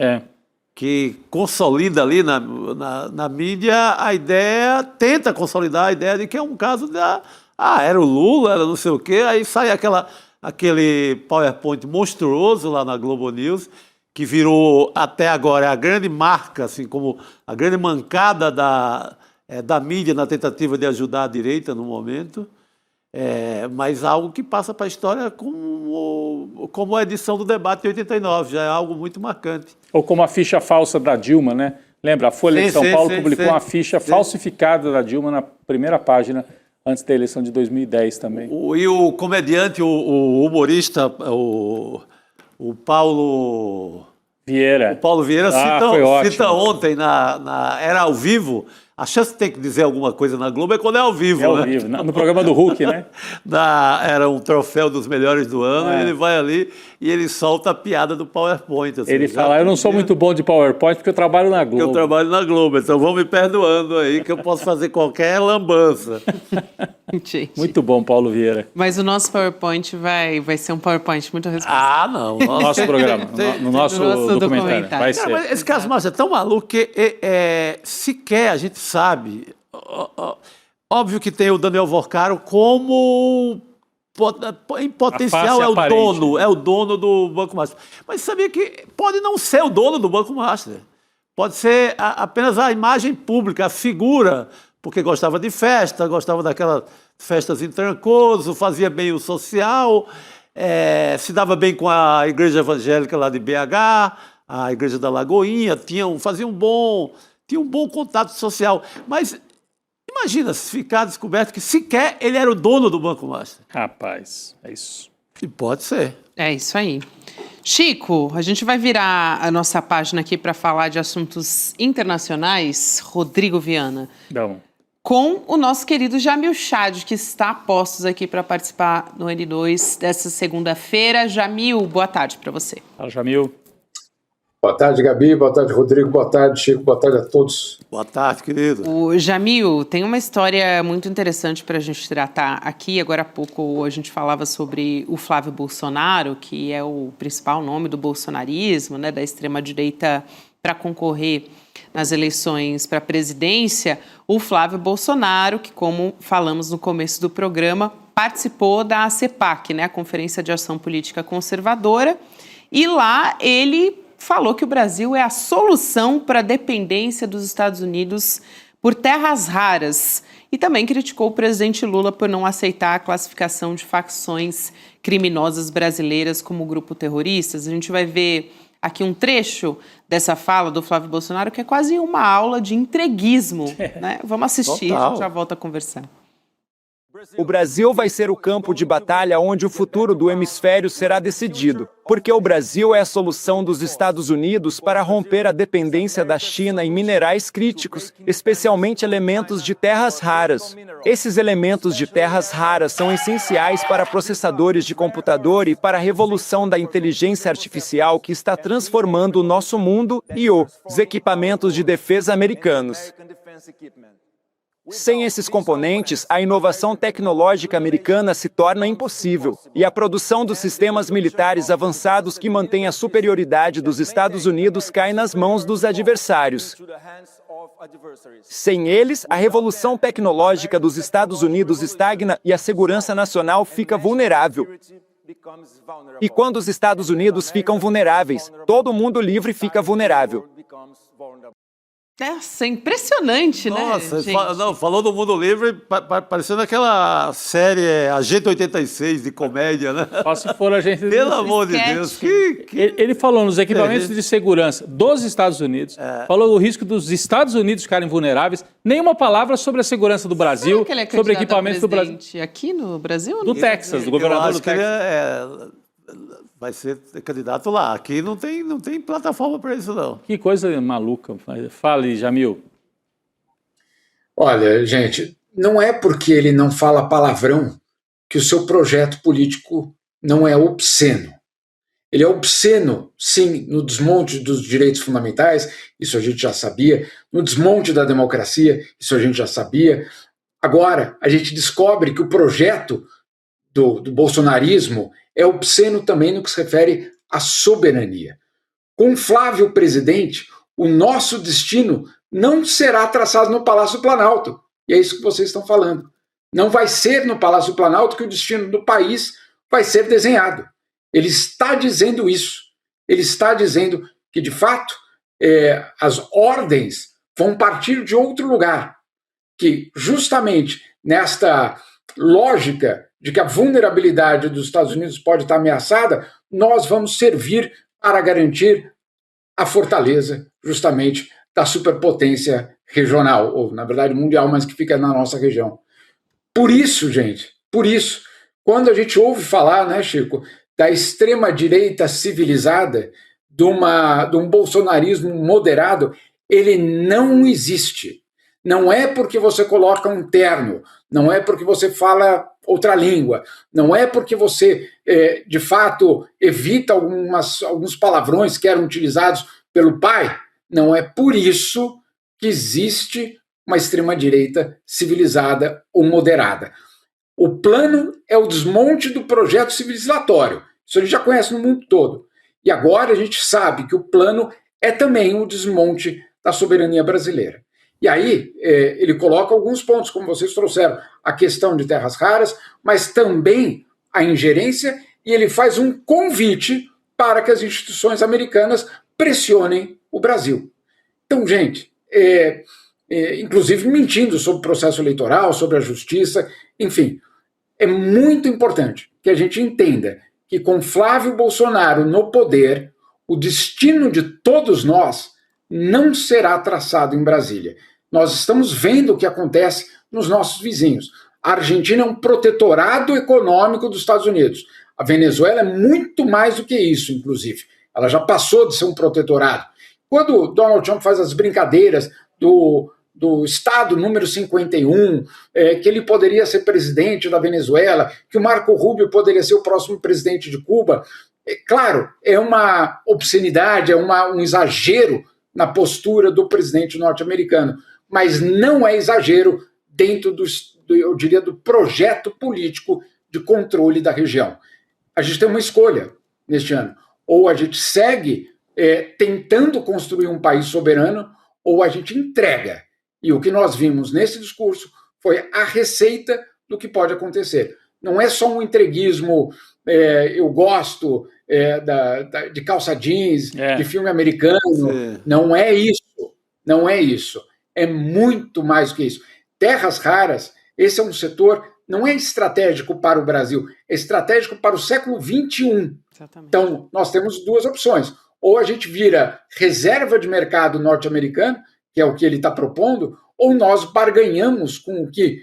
que consolida ali na mídia a ideia, tenta consolidar a ideia de que é um caso era o Lula, era não sei o quê, aí sai aquele PowerPoint monstruoso lá na Globo News, que virou até agora a grande marca, assim como a grande mancada da mídia na tentativa de ajudar a direita no momento, mas algo que passa para a história como a edição do debate de 89, já é algo muito marcante. Ou como a ficha falsa da Dilma, né? Lembra, a Folha de São Paulo publicou uma ficha falsificada da Dilma na primeira página, antes da eleição de 2010 também. E o comediante, o humorista, o Paulo Vieira. O Paulo Vieira cita ontem, era ao vivo. A chance de ter que dizer alguma coisa na Globo é quando é ao vivo. É ao vivo, no programa do Hulk, né? Era um troféu dos melhores do ano, e ele vai ali e ele solta a piada do PowerPoint. Assim, ele fala, eu não sou muito bom de PowerPoint porque eu trabalho na Globo. Eu trabalho na Globo, então vão me perdoando aí que eu posso fazer qualquer lambança. Gente. Muito bom, Paulo Vieira. Mas o nosso PowerPoint vai ser um PowerPoint muito responsável. Não. No nosso programa, no nosso documentário. Vai ser. Mas esse caso, Márcio, é tão maluco que sequer a gente sabe. Óbvio que tem o Daniel Vorcaro como, em potencial, é o dono do Banco Master. Mas sabia que pode não ser o dono do Banco Master. Pode ser apenas a imagem pública, a figura, porque gostava de festa, gostava daquelas festas em Trancoso, fazia bem o social, se dava bem com a igreja evangélica lá de BH, a igreja da Lagoinha, tinha um bom contato social. Mas imagina se ficar descoberto que sequer ele era o dono do Banco Master. Rapaz, é isso. E pode ser. É isso aí. Chico, a gente vai virar a nossa página aqui para falar de assuntos internacionais. Rodrigo Viana. Com o nosso querido Jamil Chad, que está a postos aqui para participar no N2 dessa segunda-feira. Jamil, boa tarde para você. Fala, Jamil. Boa tarde, Gabi. Boa tarde, Rodrigo. Boa tarde, Chico. Boa tarde a todos. Boa tarde, querido. O Jamil, tem uma história muito interessante para a gente tratar aqui. Agora há pouco a gente falava sobre o Flávio Bolsonaro, que é o principal nome do bolsonarismo, né, da extrema-direita, para concorrer nas eleições para a presidência. O Flávio Bolsonaro, que, como falamos no começo do programa, participou da CEPAC, né, a Conferência de Ação Política Conservadora, e lá ele falou que o Brasil é a solução para a dependência dos Estados Unidos por terras raras. E também criticou o presidente Lula por não aceitar a classificação de facções criminosas brasileiras como grupo terroristas. A gente vai ver aqui um trecho dessa fala do Flávio Bolsonaro, que é quase uma aula de entreguismo, né? Vamos assistir, Total. a gente já volta a conversar. O Brasil vai ser o campo de batalha onde o futuro do hemisfério será decidido, porque o Brasil é a solução dos Estados Unidos para romper a dependência da China em minerais críticos, especialmente elementos de terras raras. Esses elementos de terras raras são essenciais para processadores de computador e para a revolução da inteligência artificial que está transformando o nosso mundo e os equipamentos de defesa americanos. Sem esses componentes, a inovação tecnológica americana se torna impossível, e a produção dos sistemas militares avançados que mantêm a superioridade dos Estados Unidos cai nas mãos dos adversários. Sem eles, a revolução tecnológica dos Estados Unidos estagna e a segurança nacional fica vulnerável. E quando os Estados Unidos ficam vulneráveis, todo mundo livre fica vulnerável. Nossa, impressionante, né, gente? Falou do mundo livre, parecendo aquela série Agente 86 de comédia, né? Só se for a gente... Pelo amor de Deus. Ele falou nos equipamentos de segurança dos Estados Unidos, falou do risco dos Estados Unidos ficarem vulneráveis, nenhuma palavra sobre a segurança do Brasil, Será que ele é sobre equipamentos do Brasil. Aqui no Brasil? Do Texas, do governador do Texas. Vai ser candidato lá. Aqui não tem plataforma para isso, não. Que coisa maluca. Fale, Jamil. Olha, gente, não é porque ele não fala palavrão que o seu projeto político não é obsceno. Ele é obsceno, sim, no desmonte dos direitos fundamentais, isso a gente já sabia, no desmonte da democracia, isso a gente já sabia. Agora, a gente descobre que o projeto do bolsonarismo é obsceno também no que se refere à soberania. Com Flávio presidente, o nosso destino não será traçado no Palácio do Planalto. E é isso que vocês estão falando. Não vai ser no Palácio do Planalto que o destino do país vai ser desenhado. Ele está dizendo isso. Ele está dizendo que, de fato, as ordens vão partir de outro lugar. Que, justamente nesta lógica de que a vulnerabilidade dos Estados Unidos pode estar ameaçada, nós vamos servir para garantir a fortaleza, justamente, da superpotência regional, ou, na verdade, mundial, mas que fica na nossa região. Por isso, gente, quando a gente ouve falar, né, Chico, da extrema-direita civilizada, de um bolsonarismo moderado, ele não existe. Não é porque você coloca um terno, não é porque você fala outra língua, não é porque você, de fato, evita alguns palavrões que eram utilizados pelo pai, não é por isso que existe uma extrema-direita civilizada ou moderada. O plano é o desmonte do projeto civilizatório, isso a gente já conhece no mundo todo. E agora a gente sabe que o plano é também o desmonte da soberania brasileira. E aí ele coloca alguns pontos, como vocês trouxeram, a questão de terras raras, mas também a ingerência, e ele faz um convite para que as instituições americanas pressionem o Brasil. Então, gente, inclusive mentindo sobre o processo eleitoral, sobre a justiça, enfim, é muito importante que a gente entenda que com Flávio Bolsonaro no poder, o destino de todos nós não será traçado em Brasília. Nós estamos vendo o que acontece nos nossos vizinhos. A Argentina é um protetorado econômico dos Estados Unidos. A Venezuela é muito mais do que isso, inclusive. Ela já passou de ser um protetorado. Quando Donald Trump faz as brincadeiras do Estado número 51, que ele poderia ser presidente da Venezuela, que o Marco Rubio poderia ser o próximo presidente de Cuba, claro, é uma obscenidade, é um exagero na postura do presidente norte-americano, mas não é exagero dentro eu diria, do projeto político de controle da região. A gente tem uma escolha neste ano. Ou a gente segue tentando construir um país soberano, ou a gente entrega. E o que nós vimos nesse discurso foi a receita do que pode acontecer. Não é só um entreguismo, eu gosto de calça jeans, de filme americano. Sim. Não é isso. Não é isso. É muito mais do que isso. Terras raras, esse é um setor, não é estratégico para o Brasil, é estratégico para o século XXI. Exatamente. Então, nós temos duas opções. Ou a gente vira reserva de mercado norte-americano, que é o que ele está propondo, ou nós barganhamos com o que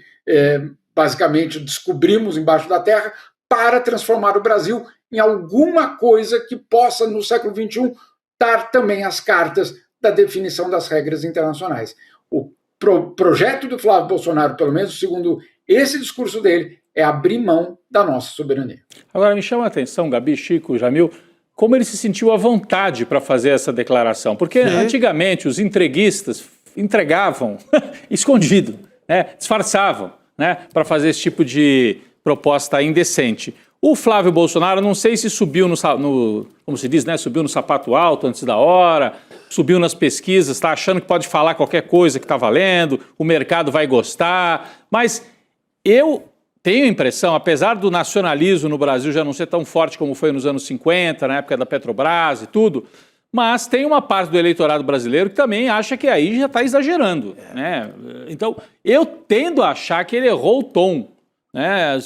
basicamente descobrimos embaixo da terra, para transformar o Brasil em alguma coisa que possa, no século XXI, dar também as cartas da definição das regras internacionais. O projeto do Flávio Bolsonaro, pelo menos segundo esse discurso dele, é abrir mão da nossa soberania. Agora, me chama a atenção, Gabi, Chico, Jamil, como ele se sentiu à vontade para fazer essa declaração. Porque antigamente os entreguistas entregavam escondido, né? Disfarçavam, né? Para fazer esse tipo de proposta indecente. O Flávio Bolsonaro, não sei se subiu como se diz, né? Subiu no sapato alto antes da hora, subiu nas pesquisas, está achando que pode falar qualquer coisa que está valendo, o mercado vai gostar, mas eu tenho a impressão, apesar do nacionalismo no Brasil já não ser tão forte como foi nos anos 50, na época da Petrobras e tudo, mas tem uma parte do eleitorado brasileiro que também acha que aí já está exagerando, né? Então, eu tendo a achar que ele errou o tom, né?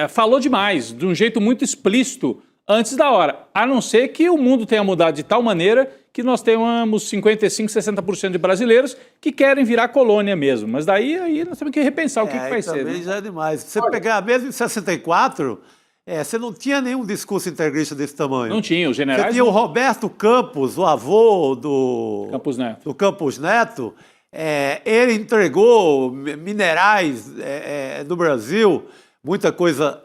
Falou demais, de um jeito muito explícito, antes da hora. A não ser que o mundo tenha mudado de tal maneira que nós tenhamos 55%, 60% de brasileiros que querem virar colônia mesmo. Mas daí nós temos que repensar o que vai ser. Também né? já é demais. Você pegar mesmo em 64, você não tinha nenhum discurso integrista desse tamanho. Não tinha, os generais... Você tinha o Roberto Campos, o avô do Campos Neto. Ele entregou minerais do Brasil, muita coisa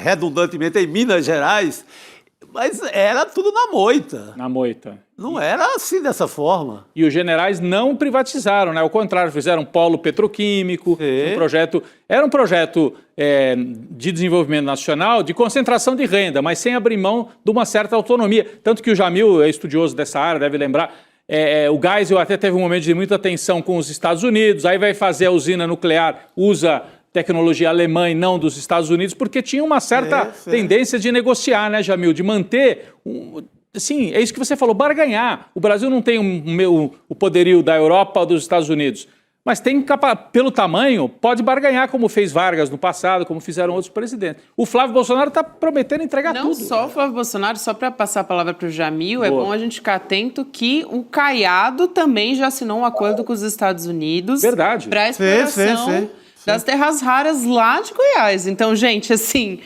redundantemente em Minas Gerais, mas era tudo na moita. Na moita. Não era assim dessa forma. E os generais não privatizaram, né? Ao contrário, fizeram um polo petroquímico, era um projeto de desenvolvimento nacional, de concentração de renda, mas sem abrir mão de uma certa autonomia. Tanto que o Jamil é estudioso dessa área, deve lembrar, o Geisel até teve um momento de muita tensão com os Estados Unidos, aí vai fazer a usina nuclear, usa tecnologia alemã e não dos Estados Unidos, porque tinha uma certa tendência de negociar, né, Jamil? De manter, sim, é isso que você falou, barganhar. O Brasil não tem o poderio da Europa ou dos Estados Unidos, mas tem, pelo tamanho, pode barganhar, como fez Vargas no passado, como fizeram outros presidentes. O Flávio Bolsonaro está prometendo entregar tudo. Não só o Flávio Bolsonaro, só para passar a palavra para o Jamil, é bom a gente ficar atento que o Caiado também já assinou um acordo com os Estados Unidos para a exploração das terras raras lá de Goiás. Então, gente, assim,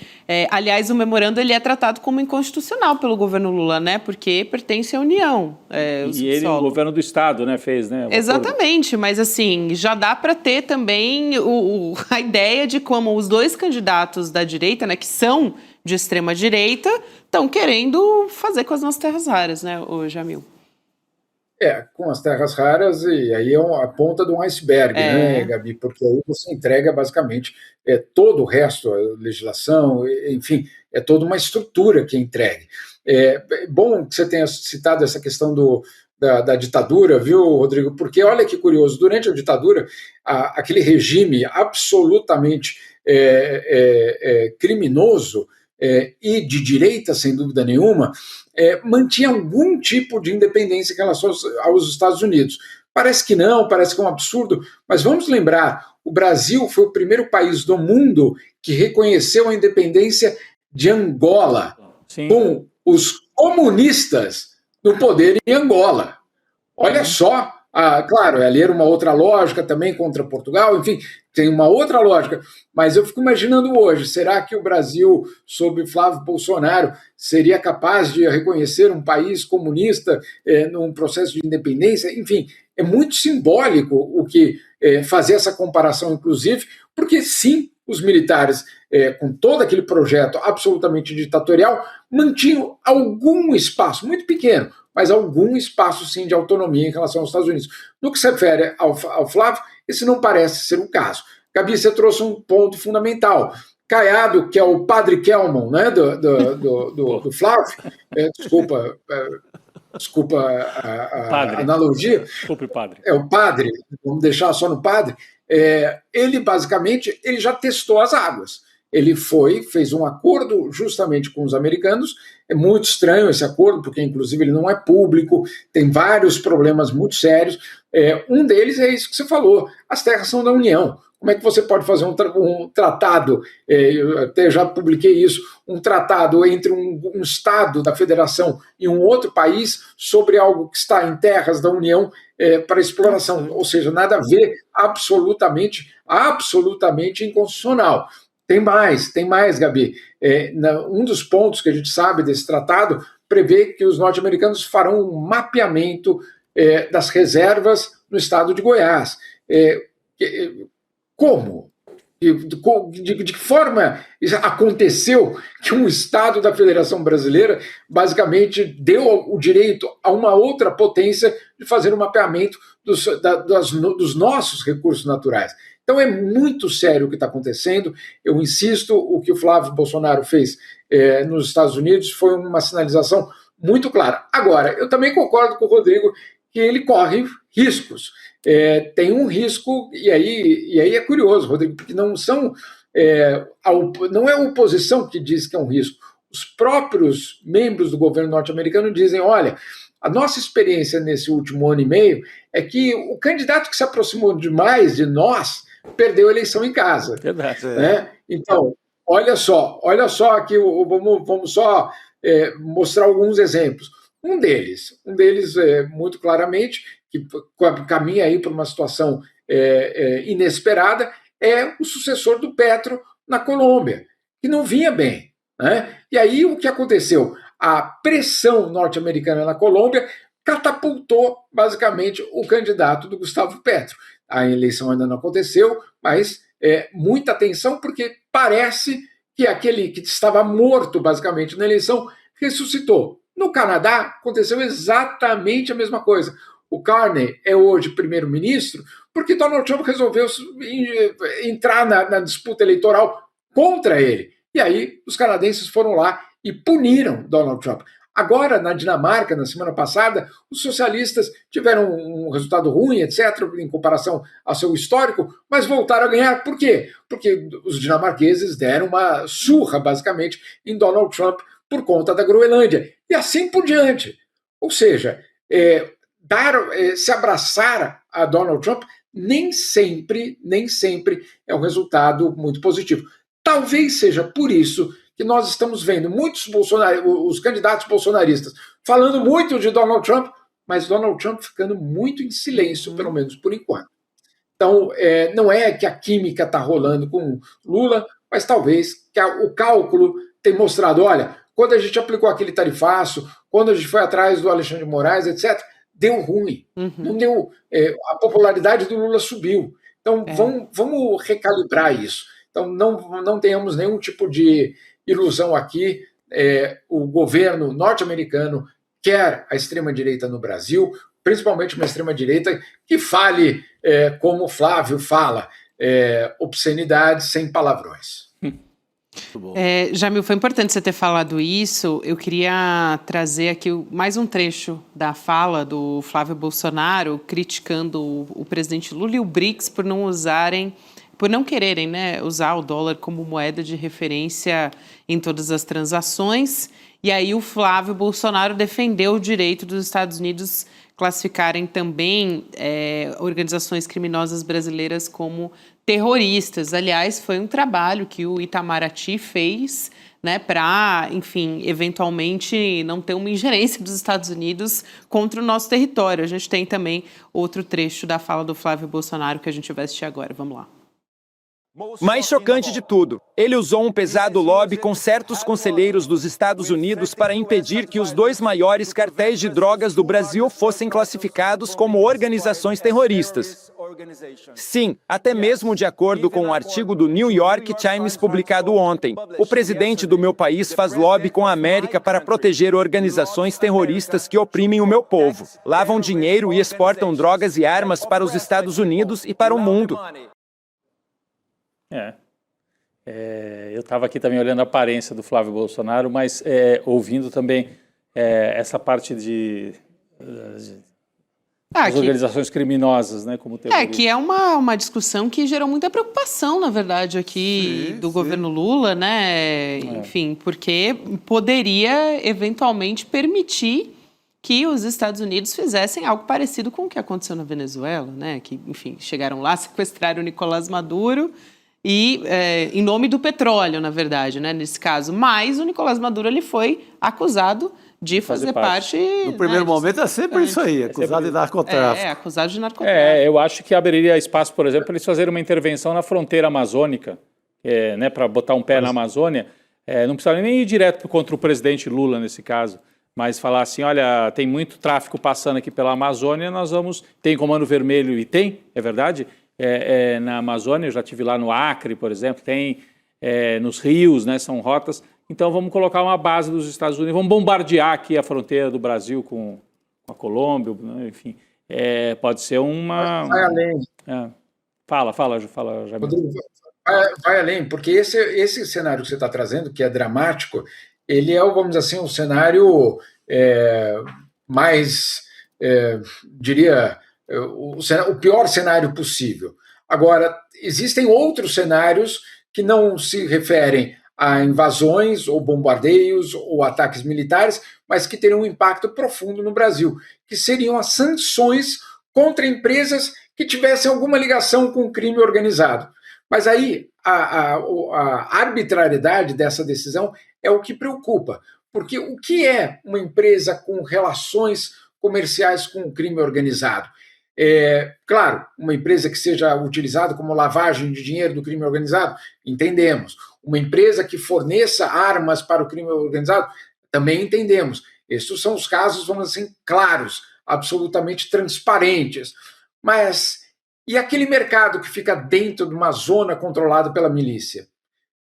aliás, o memorando ele é tratado como inconstitucional pelo governo Lula, né? Porque pertence à União. O governo do Estado, né, fez, né? Exatamente, mas assim, já dá para ter também a ideia de como os dois candidatos da direita, né, que são de extrema direita, estão querendo fazer com as nossas terras raras, né, o Jamil? Com as terras raras, e aí é a ponta de um iceberg, né, Gabi? Porque aí você entrega basicamente todo o resto, a legislação, enfim, é toda uma estrutura que é entregue. É bom que você tenha citado essa questão da ditadura, viu, Rodrigo? Porque olha que curioso, durante a ditadura, aquele regime absolutamente criminoso e de direita, sem dúvida nenhuma, mantinha algum tipo de independência em relação aos Estados Unidos. Parece que não, parece que é um absurdo, mas vamos lembrar, o Brasil foi o primeiro país do mundo que reconheceu a independência de Angola, com os comunistas no poder em Angola. Olha só, claro, ali era uma outra lógica também contra Portugal, enfim, tem uma outra lógica, mas eu fico imaginando hoje, será que o Brasil, sob Flávio Bolsonaro, seria capaz de reconhecer um país comunista num processo de independência? Enfim, é muito simbólico o que fazer essa comparação, inclusive, porque sim, os militares, com todo aquele projeto absolutamente ditatorial, mantinham algum espaço, muito pequeno, mas algum espaço, sim, de autonomia em relação aos Estados Unidos. No que se refere ao Flávio, esse não parece ser o caso. Gabi, você trouxe um ponto fundamental. Caiado, que é o padre Kelman, né, do Flávio, desculpa a analogia. Desculpe, padre. O padre, vamos deixar só no padre. Ele, basicamente, ele já testou as águas. Ele fez um acordo justamente com os americanos. É muito estranho esse acordo, porque, inclusive, ele não é público, tem vários problemas muito sérios. Um deles é isso que você falou, as terras são da União. Como é que você pode fazer um tratado, eu até já publiquei isso, um tratado entre um Estado da Federação e um outro país sobre algo que está em terras da União para exploração, ou seja, nada a ver, absolutamente inconstitucional. Tem mais, Gabi. Um dos pontos que a gente sabe desse tratado prevê que os norte-americanos farão um mapeamento das reservas no estado de Goiás. Como? De que forma aconteceu que um Estado da Federação Brasileira basicamente deu o direito a uma outra potência de fazer o mapeamento dos nossos recursos naturais? Então é muito sério o que está acontecendo. Eu insisto, o que o Flávio Bolsonaro fez nos Estados Unidos foi uma sinalização muito clara. Agora, eu também concordo com o Rodrigo que ele corre riscos. Tem um risco, e aí é curioso, Rodrigo, porque não é a oposição que diz que é um risco. Os próprios membros do governo norte-americano dizem, olha, a nossa experiência nesse último ano e meio é que o candidato que se aproximou demais de nós perdeu a eleição em casa. Verdade. Né? Então, olha só aqui, vamos só mostrar alguns exemplos. Um deles muito claramente, que caminha aí para uma situação inesperada, é o sucessor do Petro na Colômbia, que não vinha bem. Né? E aí o que aconteceu? A pressão norte-americana na Colômbia catapultou basicamente o candidato do Gustavo Petro. A eleição ainda não aconteceu, mas muita atenção, porque parece que aquele que estava morto basicamente na eleição ressuscitou. No Canadá aconteceu exatamente a mesma coisa. O Carney é hoje primeiro-ministro porque Donald Trump resolveu entrar na disputa eleitoral contra ele. E aí os canadenses foram lá e puniram Donald Trump. Agora, na Dinamarca, na semana passada, os socialistas tiveram um resultado ruim, etc., em comparação ao seu histórico, mas voltaram a ganhar. Por quê? Porque os dinamarqueses deram uma surra, basicamente, em Donald Trump por conta da Groenlândia. E assim por diante. Ou seja, se abraçar a Donald Trump nem sempre é um resultado muito positivo. Talvez seja por isso que nós estamos vendo muitos os candidatos bolsonaristas falando muito de Donald Trump, mas Donald Trump ficando muito em silêncio, pelo menos por enquanto. Então, não é que a química está rolando com Lula, mas talvez que o cálculo tenha mostrado, olha, quando a gente aplicou aquele tarifaço, quando a gente foi atrás do Alexandre de Moraes, etc., deu ruim. Não deu, a popularidade do Lula subiu. Então, vamos recalibrar isso. Então, não tenhamos nenhum tipo de ilusão aqui. O governo norte-americano quer a extrema-direita no Brasil, principalmente uma extrema-direita que fale, como o Flávio fala, obscenidades sem palavrões. Jamil, foi importante você ter falado isso. Eu queria trazer aqui mais um trecho da fala do Flávio Bolsonaro criticando o presidente Lula e o BRICS por não quererem, né, usar o dólar como moeda de referência em todas as transações. E aí o Flávio Bolsonaro defendeu o direito dos Estados Unidos classificarem também organizações criminosas brasileiras como terroristas. Aliás, foi um trabalho que o Itamaraty fez, né, para, enfim, eventualmente não ter uma ingerência dos Estados Unidos contra o nosso território. A gente tem também outro trecho da fala do Flávio Bolsonaro que a gente vai assistir agora. Vamos lá. Mais chocante de tudo, ele usou um pesado lobby com certos conselheiros dos Estados Unidos para impedir que os 2 maiores cartéis de drogas do Brasil fossem classificados como organizações terroristas. Sim, até mesmo de acordo com um artigo do New York Times publicado ontem, o presidente do meu país faz lobby com a América para proteger organizações terroristas que oprimem o meu povo, lavam dinheiro e exportam drogas e armas para os Estados Unidos e para o mundo. Eu estava aqui também olhando a aparência do Flávio Bolsonaro, mas ouvindo também essa parte das organizações criminosas, né, como terrorismo. Que é uma discussão que gerou muita preocupação, na verdade, aqui do governo Lula, né? Enfim, porque poderia eventualmente permitir que os Estados Unidos fizessem algo parecido com o que aconteceu na Venezuela, né? Que, enfim, chegaram lá, sequestraram o Nicolás Maduro e em nome do petróleo, na verdade, né? Nesse caso. Mas o Nicolás Maduro ele foi acusado de fazer parte. No primeiro momento é sempre isso aí, acusado de narcotráfico. Acusado de narcotráfico. Eu acho que abriria espaço, por exemplo, para eles fazerem uma intervenção na fronteira amazônica, né, para botar um pé na Amazônia. Não precisava nem ir direto contra o presidente Lula nesse caso, mas falar assim, olha, tem muito tráfico passando aqui pela Amazônia, nós vamos... Tem Comando Vermelho e tem, é verdade, na Amazônia, eu já estive lá no Acre, por exemplo, tem nos rios, né, são rotas. Então vamos colocar uma base dos Estados Unidos, vamos bombardear aqui a fronteira do Brasil com a Colômbia, né, enfim. Pode ser uma... Vai além. Fala, Jamil. Rodrigo, vai além, porque esse cenário que você está trazendo, que é dramático, ele é, vamos dizer assim, um cenário mais, diria, o pior cenário possível. Agora, existem outros cenários que não se referem a invasões ou bombardeios ou ataques militares, mas que teriam um impacto profundo no Brasil, que seriam as sanções contra empresas que tivessem alguma ligação com o crime organizado. Mas aí a arbitrariedade dessa decisão é o que preocupa, porque o que é uma empresa com relações comerciais com o crime organizado? Claro, uma empresa que seja utilizada como lavagem de dinheiro do crime organizado, entendemos. Uma empresa que forneça armas para o crime organizado, também entendemos. Estes são os casos, vamos dizer assim, claros, absolutamente transparentes. Mas e aquele mercado que fica dentro de uma zona controlada pela milícia?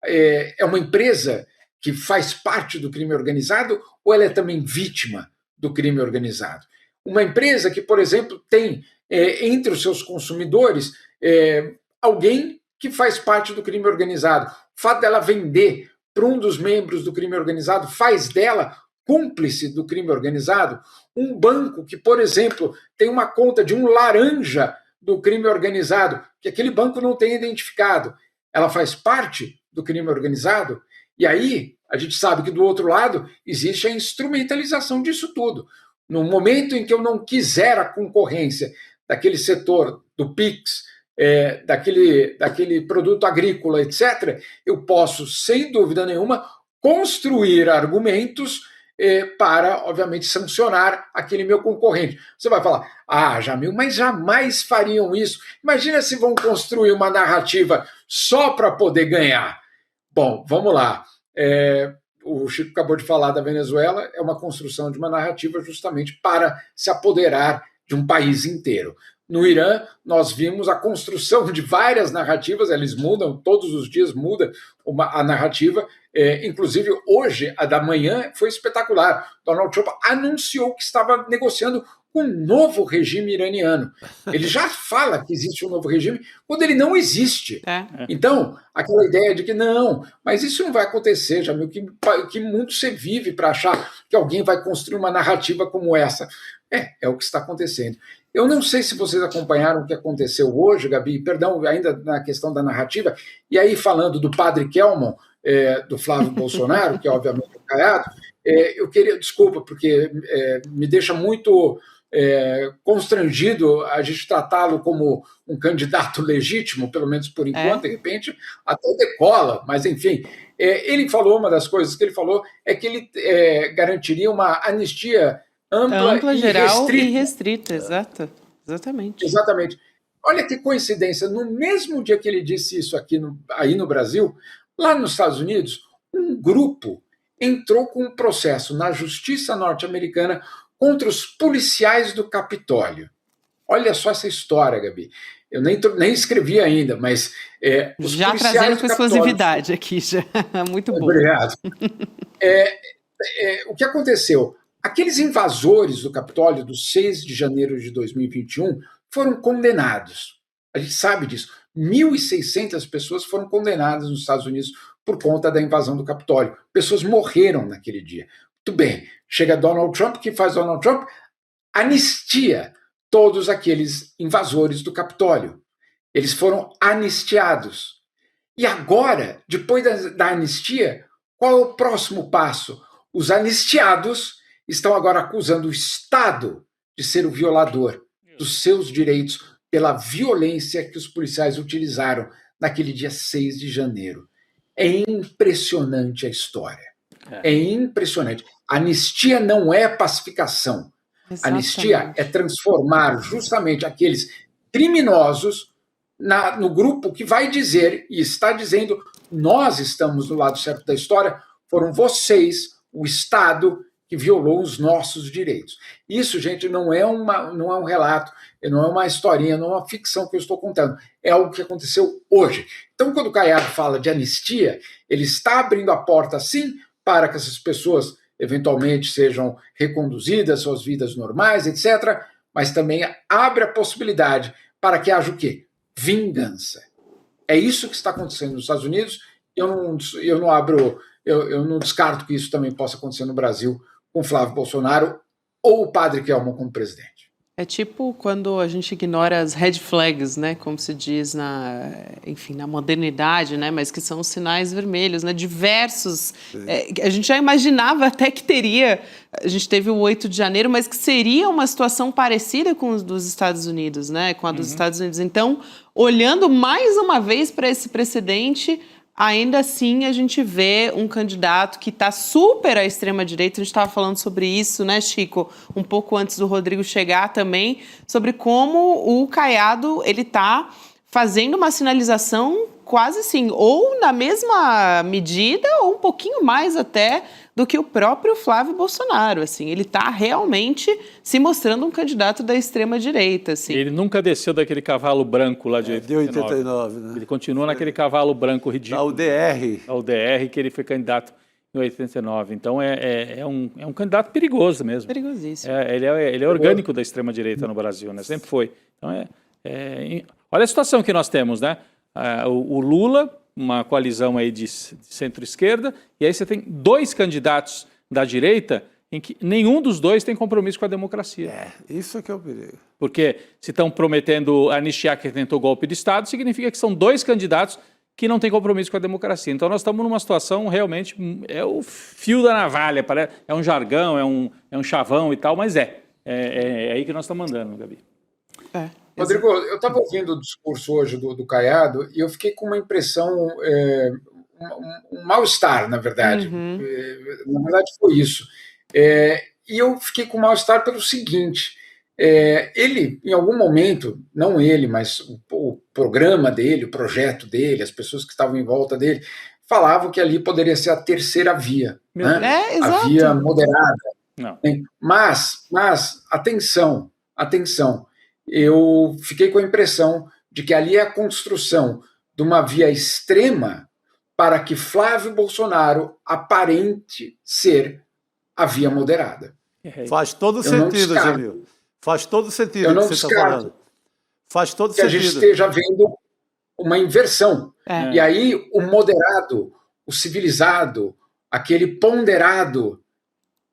É uma empresa que faz parte do crime organizado ou ela é também vítima do crime organizado? Uma empresa que, por exemplo, tem entre os seus consumidores alguém que faz parte do crime organizado. O fato dela vender para um dos membros do crime organizado faz dela cúmplice do crime organizado. Um banco que, por exemplo, tem uma conta de um laranja do crime organizado, que aquele banco não tem identificado, ela faz parte do crime organizado? E aí, a gente sabe que do outro lado existe a instrumentalização disso tudo. No momento em que eu não quiser a concorrência daquele setor do PIX, daquele produto agrícola, etc., eu posso, sem dúvida nenhuma, construir argumentos para, obviamente, sancionar aquele meu concorrente. Você vai falar, Jamil, mas jamais fariam isso. Imagina se vão construir uma narrativa só para poder ganhar. Bom, vamos lá. O Chico acabou de falar da Venezuela, é uma construção de uma narrativa justamente para se apoderar de um país inteiro. No Irã, nós vimos a construção de várias narrativas, eles mudam, todos os dias muda a narrativa, inclusive hoje, a da manhã, foi espetacular. Donald Trump anunciou que estava negociando com um novo regime iraniano. Ele já fala que existe um novo regime quando ele não existe. Então, aquela ideia de que não, mas isso não vai acontecer, Jamil, que mundo você vive para achar que alguém vai construir uma narrativa como essa? É o que está acontecendo. Eu não sei se vocês acompanharam o que aconteceu hoje, Gabi, perdão, ainda na questão da narrativa, e aí falando do padre Kelmon, do Flávio Bolsonaro, que é obviamente o Caiado, eu queria, desculpa, porque me deixa muito constrangido a gente tratá-lo como um candidato legítimo, pelo menos por enquanto, de repente até decola, mas enfim, ele falou, uma das coisas que ele falou é que ele garantiria uma anistia ampla geral e restrita, exatamente. Exatamente. Olha que coincidência, no mesmo dia que ele disse isso aí no Brasil, lá nos Estados Unidos, um grupo entrou com um processo na justiça norte-americana contra os policiais do Capitólio. Olha só essa história, Gabi. Eu nem escrevi ainda, mas... já trazendo com exclusividade aqui, já. Muito bom. Obrigado. O que aconteceu? Aqueles invasores do Capitólio do 6 de janeiro de 2021 foram condenados. A gente sabe disso. 1.600 pessoas foram condenadas nos Estados Unidos por conta da invasão do Capitólio. Pessoas morreram naquele dia. Muito bem. Chega Donald Trump, que faz Donald Trump? Anistia todos aqueles invasores do Capitólio. Eles foram anistiados. E agora, depois da anistia, qual é o próximo passo? Os anistiados estão agora acusando o Estado de ser o violador dos seus direitos pela violência que os policiais utilizaram naquele dia 6 de janeiro. É impressionante a história. É impressionante. Anistia não é pacificação. Exatamente. Anistia é transformar justamente aqueles criminosos no grupo que vai dizer, e está dizendo, nós estamos do lado certo da história, foram vocês, o Estado, que violou os nossos direitos. Isso, gente, não é um relato, não é uma historinha, não é uma ficção que eu estou contando, é algo que aconteceu hoje. Então, quando o Caiado fala de anistia, ele está abrindo a porta, sim, para que essas pessoas eventualmente sejam reconduzidas às suas vidas normais, etc., mas também abre a possibilidade para que haja o quê? Vingança. É isso que está acontecendo nos Estados Unidos. Eu não descarto que isso também possa acontecer no Brasil com Flávio Bolsonaro ou o Padre Kelmon como presidente. É tipo quando a gente ignora as red flags, né, como se diz na modernidade, né, mas que são os sinais vermelhos, né, diversos. A gente já imaginava até que teria, a gente teve o 8 de janeiro, mas que seria uma situação parecida com os dos Estados Unidos, né, com a dos Estados Unidos. Então, olhando mais uma vez para esse precedente, ainda assim a gente vê um candidato que está super à extrema-direita. A gente estava falando sobre isso, né, Chico? Um pouco antes do Rodrigo chegar também, sobre como o Caiado ele está fazendo uma sinalização quase assim, ou na mesma medida, ou um pouquinho mais até, do que o próprio Flávio Bolsonaro. Assim, ele está realmente se mostrando um candidato da extrema-direita. Assim. Ele nunca desceu daquele cavalo branco lá de 89, né? Ele continua naquele cavalo branco ridículo. Da UDR. Da UDR, que ele foi candidato em 89. Então é um candidato perigoso mesmo. Perigosíssimo. Ele é orgânico da extrema-direita no Brasil, né? Sempre foi. Então olha a situação que nós temos, né? O Lula, uma coalizão aí de centro-esquerda, e aí você tem dois candidatos da direita em que nenhum dos dois tem compromisso com a democracia. Isso é que é o perigo. Porque se estão prometendo anistiar quem tentou golpe de Estado, significa que são dois candidatos que não têm compromisso com a democracia. Então nós estamos numa situação realmente, é o fio da navalha, é um jargão, é um chavão e tal, mas é aí que nós estamos andando, Gabi. Rodrigo, eu estava ouvindo o discurso hoje do Caiado e eu fiquei com uma impressão, um mal-estar, na verdade. Na verdade, foi isso. E eu fiquei com mal-estar pelo seguinte: ele, em algum momento, não ele, mas o programa dele, o projeto dele, as pessoas que estavam em volta dele, falavam que ali poderia ser a terceira via, né? A via moderada. Não. Mas atenção, eu fiquei com a impressão de que ali é a construção de uma via extrema para que Flávio Bolsonaro aparente ser a via moderada. Faz todo sentido, Jamil. Faz todo sentido o que você está falando. Faz todo sentido. Que a gente esteja vendo uma inversão. E aí o moderado, o civilizado, aquele ponderado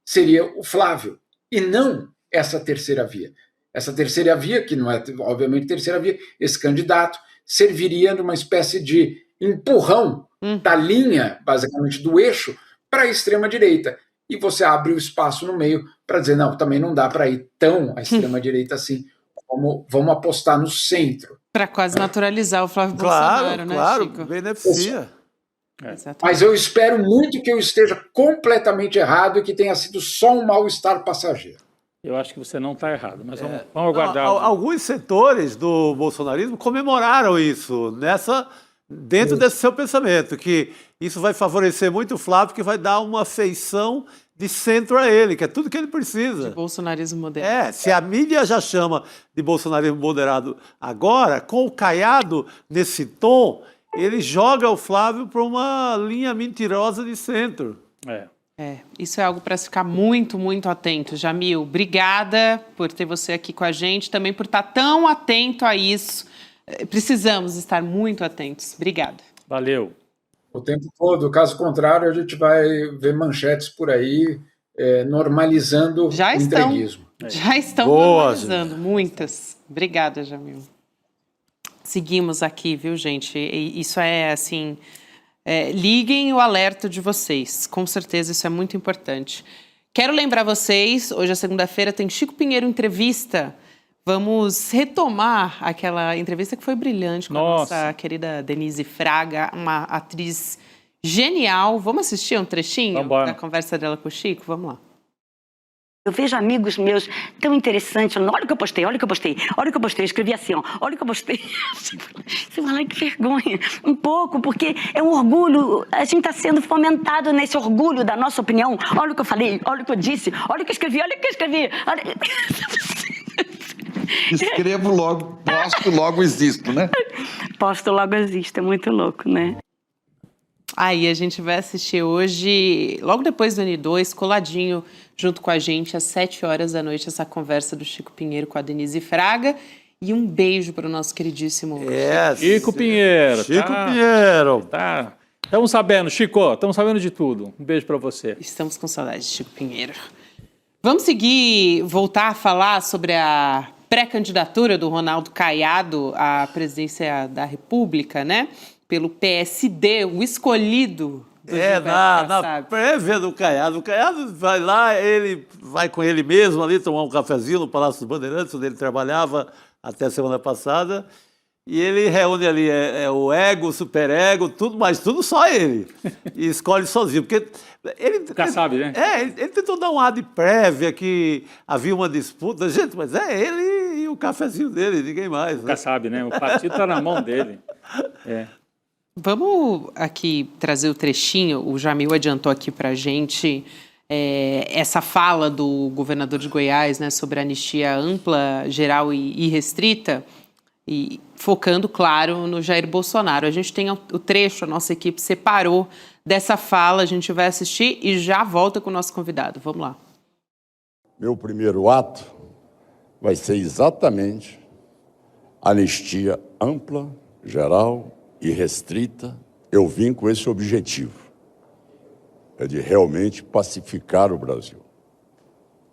seria o Flávio, e não essa terceira via. Essa terceira via, que não é, obviamente, terceira via, esse candidato serviria numa espécie de empurrão da linha, basicamente, do eixo, para a extrema-direita. E você abre o espaço no meio para dizer, não, também não dá para ir tão à extrema-direita assim, vamos apostar no centro. Para quase naturalizar o Flávio Bolsonaro, né, Claro, Chico? beneficia. Mas eu espero muito que eu esteja completamente errado e que tenha sido só um mal-estar passageiro. Eu acho que você não está errado, mas vamos aguardar. Alguns setores do bolsonarismo comemoraram isso dentro desse seu pensamento, que isso vai favorecer muito o Flávio, que vai dar uma feição de centro a ele, que é tudo que ele precisa. De bolsonarismo moderado. Se a mídia já chama de bolsonarismo moderado agora, com o Caiado nesse tom, ele joga o Flávio para uma linha mentirosa de centro. Isso é algo para se ficar muito, muito atento. Jamil, obrigada por ter você aqui com a gente, também por estar tão atento a isso. Precisamos estar muito atentos. Obrigada. Valeu. O tempo todo, caso contrário, a gente vai ver manchetes por aí normalizando o entreguismo. Já estão normalizando, muitas. Obrigada, Jamil. Seguimos aqui, viu, gente? Isso é assim... liguem o alerta de vocês, com certeza isso é muito importante. Quero lembrar vocês, hoje é segunda-feira, tem Chico Pinheiro Entrevista. Vamos retomar aquela entrevista que foi brilhante com a nossa querida Denise Fraga, uma atriz genial. Vamos assistir um trechinho da conversa dela com o Chico? Vamos lá. Eu vejo amigos meus tão interessantes, falando, olha o que eu postei, olha o que eu postei, olha o que eu postei, eu escrevi assim, ó, olha o que eu postei. Você fala, ai, que vergonha, um pouco, porque é um orgulho, a gente está sendo fomentado nesse orgulho da nossa opinião, olha o que eu falei, olha o que eu disse, olha o que eu escrevi, olha o que eu escrevi. Olha... Escrevo logo, posto logo existo, né? Posto logo existo, é muito louco, né? Aí a gente vai assistir hoje, logo depois do N2, coladinho junto com a gente, às 7 horas da noite, essa conversa do Chico Pinheiro com a Denise Fraga. E um beijo para o nosso queridíssimo Chico Pinheiro. Chico Pinheiro. Tá. Estamos sabendo, Chico, estamos sabendo de tudo. Um beijo para você. Estamos com saudade de Chico Pinheiro. Vamos voltar a falar sobre a pré-candidatura do Ronaldo Caiado à presidência da República, né? Pelo PSD, o escolhido do na prévia do Caiado. O Caiado vai lá, ele vai com ele mesmo ali tomar um cafezinho no Palácio dos Bandeirantes, onde ele trabalhava até a semana passada. E ele reúne ali o ego, o superego, tudo, mas tudo só ele. E escolhe sozinho. Porque ele sabe, né? Ele tentou dar um ar de prévia que havia uma disputa. Gente, mas é ele e o cafezinho dele, ninguém mais. Nunca sabe, né? O partido está na mão dele. Vamos aqui trazer o trechinho. O Jamil adiantou aqui para a gente essa fala do governador de Goiás, né, sobre a anistia ampla, geral e restrita, e focando, claro, no Jair Bolsonaro. A gente tem o trecho, a nossa equipe separou dessa fala, a gente vai assistir e já volta com o nosso convidado. Vamos lá. Meu primeiro ato vai ser exatamente anistia ampla, geral e restrita. Eu vim com esse objetivo, de realmente pacificar o Brasil.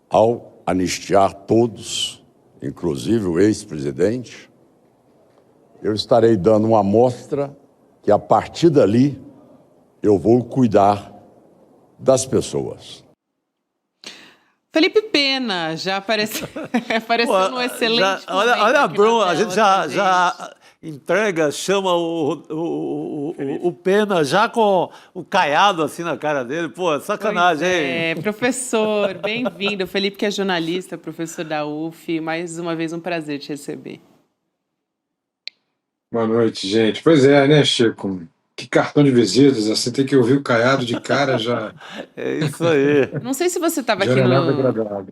Ao anistiar todos, inclusive o ex-presidente, eu estarei dando uma amostra que, a partir dali, eu vou cuidar das pessoas. Felipe Pena já apareceu num excelente olha a Bruna, a gente já entrega, chama o Pena já com o Caiado assim na cara dele. Pô, sacanagem, hein? Professor, bem-vindo. O Felipe, que é jornalista, professor da UF. Mais uma vez, um prazer te receber. Boa noite, gente. Pois é, né, Chico? Que cartão de visitas, assim, tem que ouvir o Caiado de cara já. É isso aí. Não sei se você estava aqui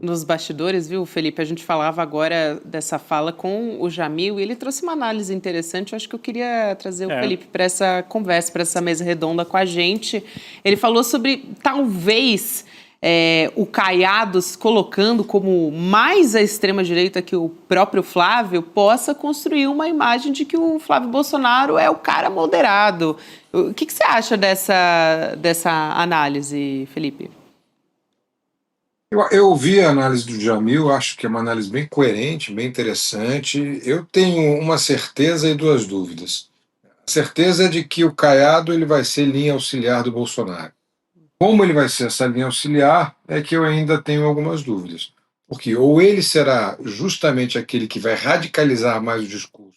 nos bastidores, viu, Felipe? A gente falava agora dessa fala com o Jamil e ele trouxe uma análise interessante. Eu acho que eu queria trazer o Felipe para essa conversa, para essa mesa redonda com a gente. Ele falou sobre, talvez, o Caiado se colocando como mais à extrema-direita que o próprio Flávio possa construir uma imagem de que o Flávio Bolsonaro é o cara moderado. O que você acha dessa análise, Felipe? Eu ouvi a análise do Jamil, acho que é uma análise bem coerente, bem interessante. Eu tenho uma certeza e duas dúvidas. A certeza é de que o Caiado ele vai ser linha auxiliar do Bolsonaro. Como ele vai ser essa linha auxiliar é que eu ainda tenho algumas dúvidas. Porque ou ele será justamente aquele que vai radicalizar mais o discurso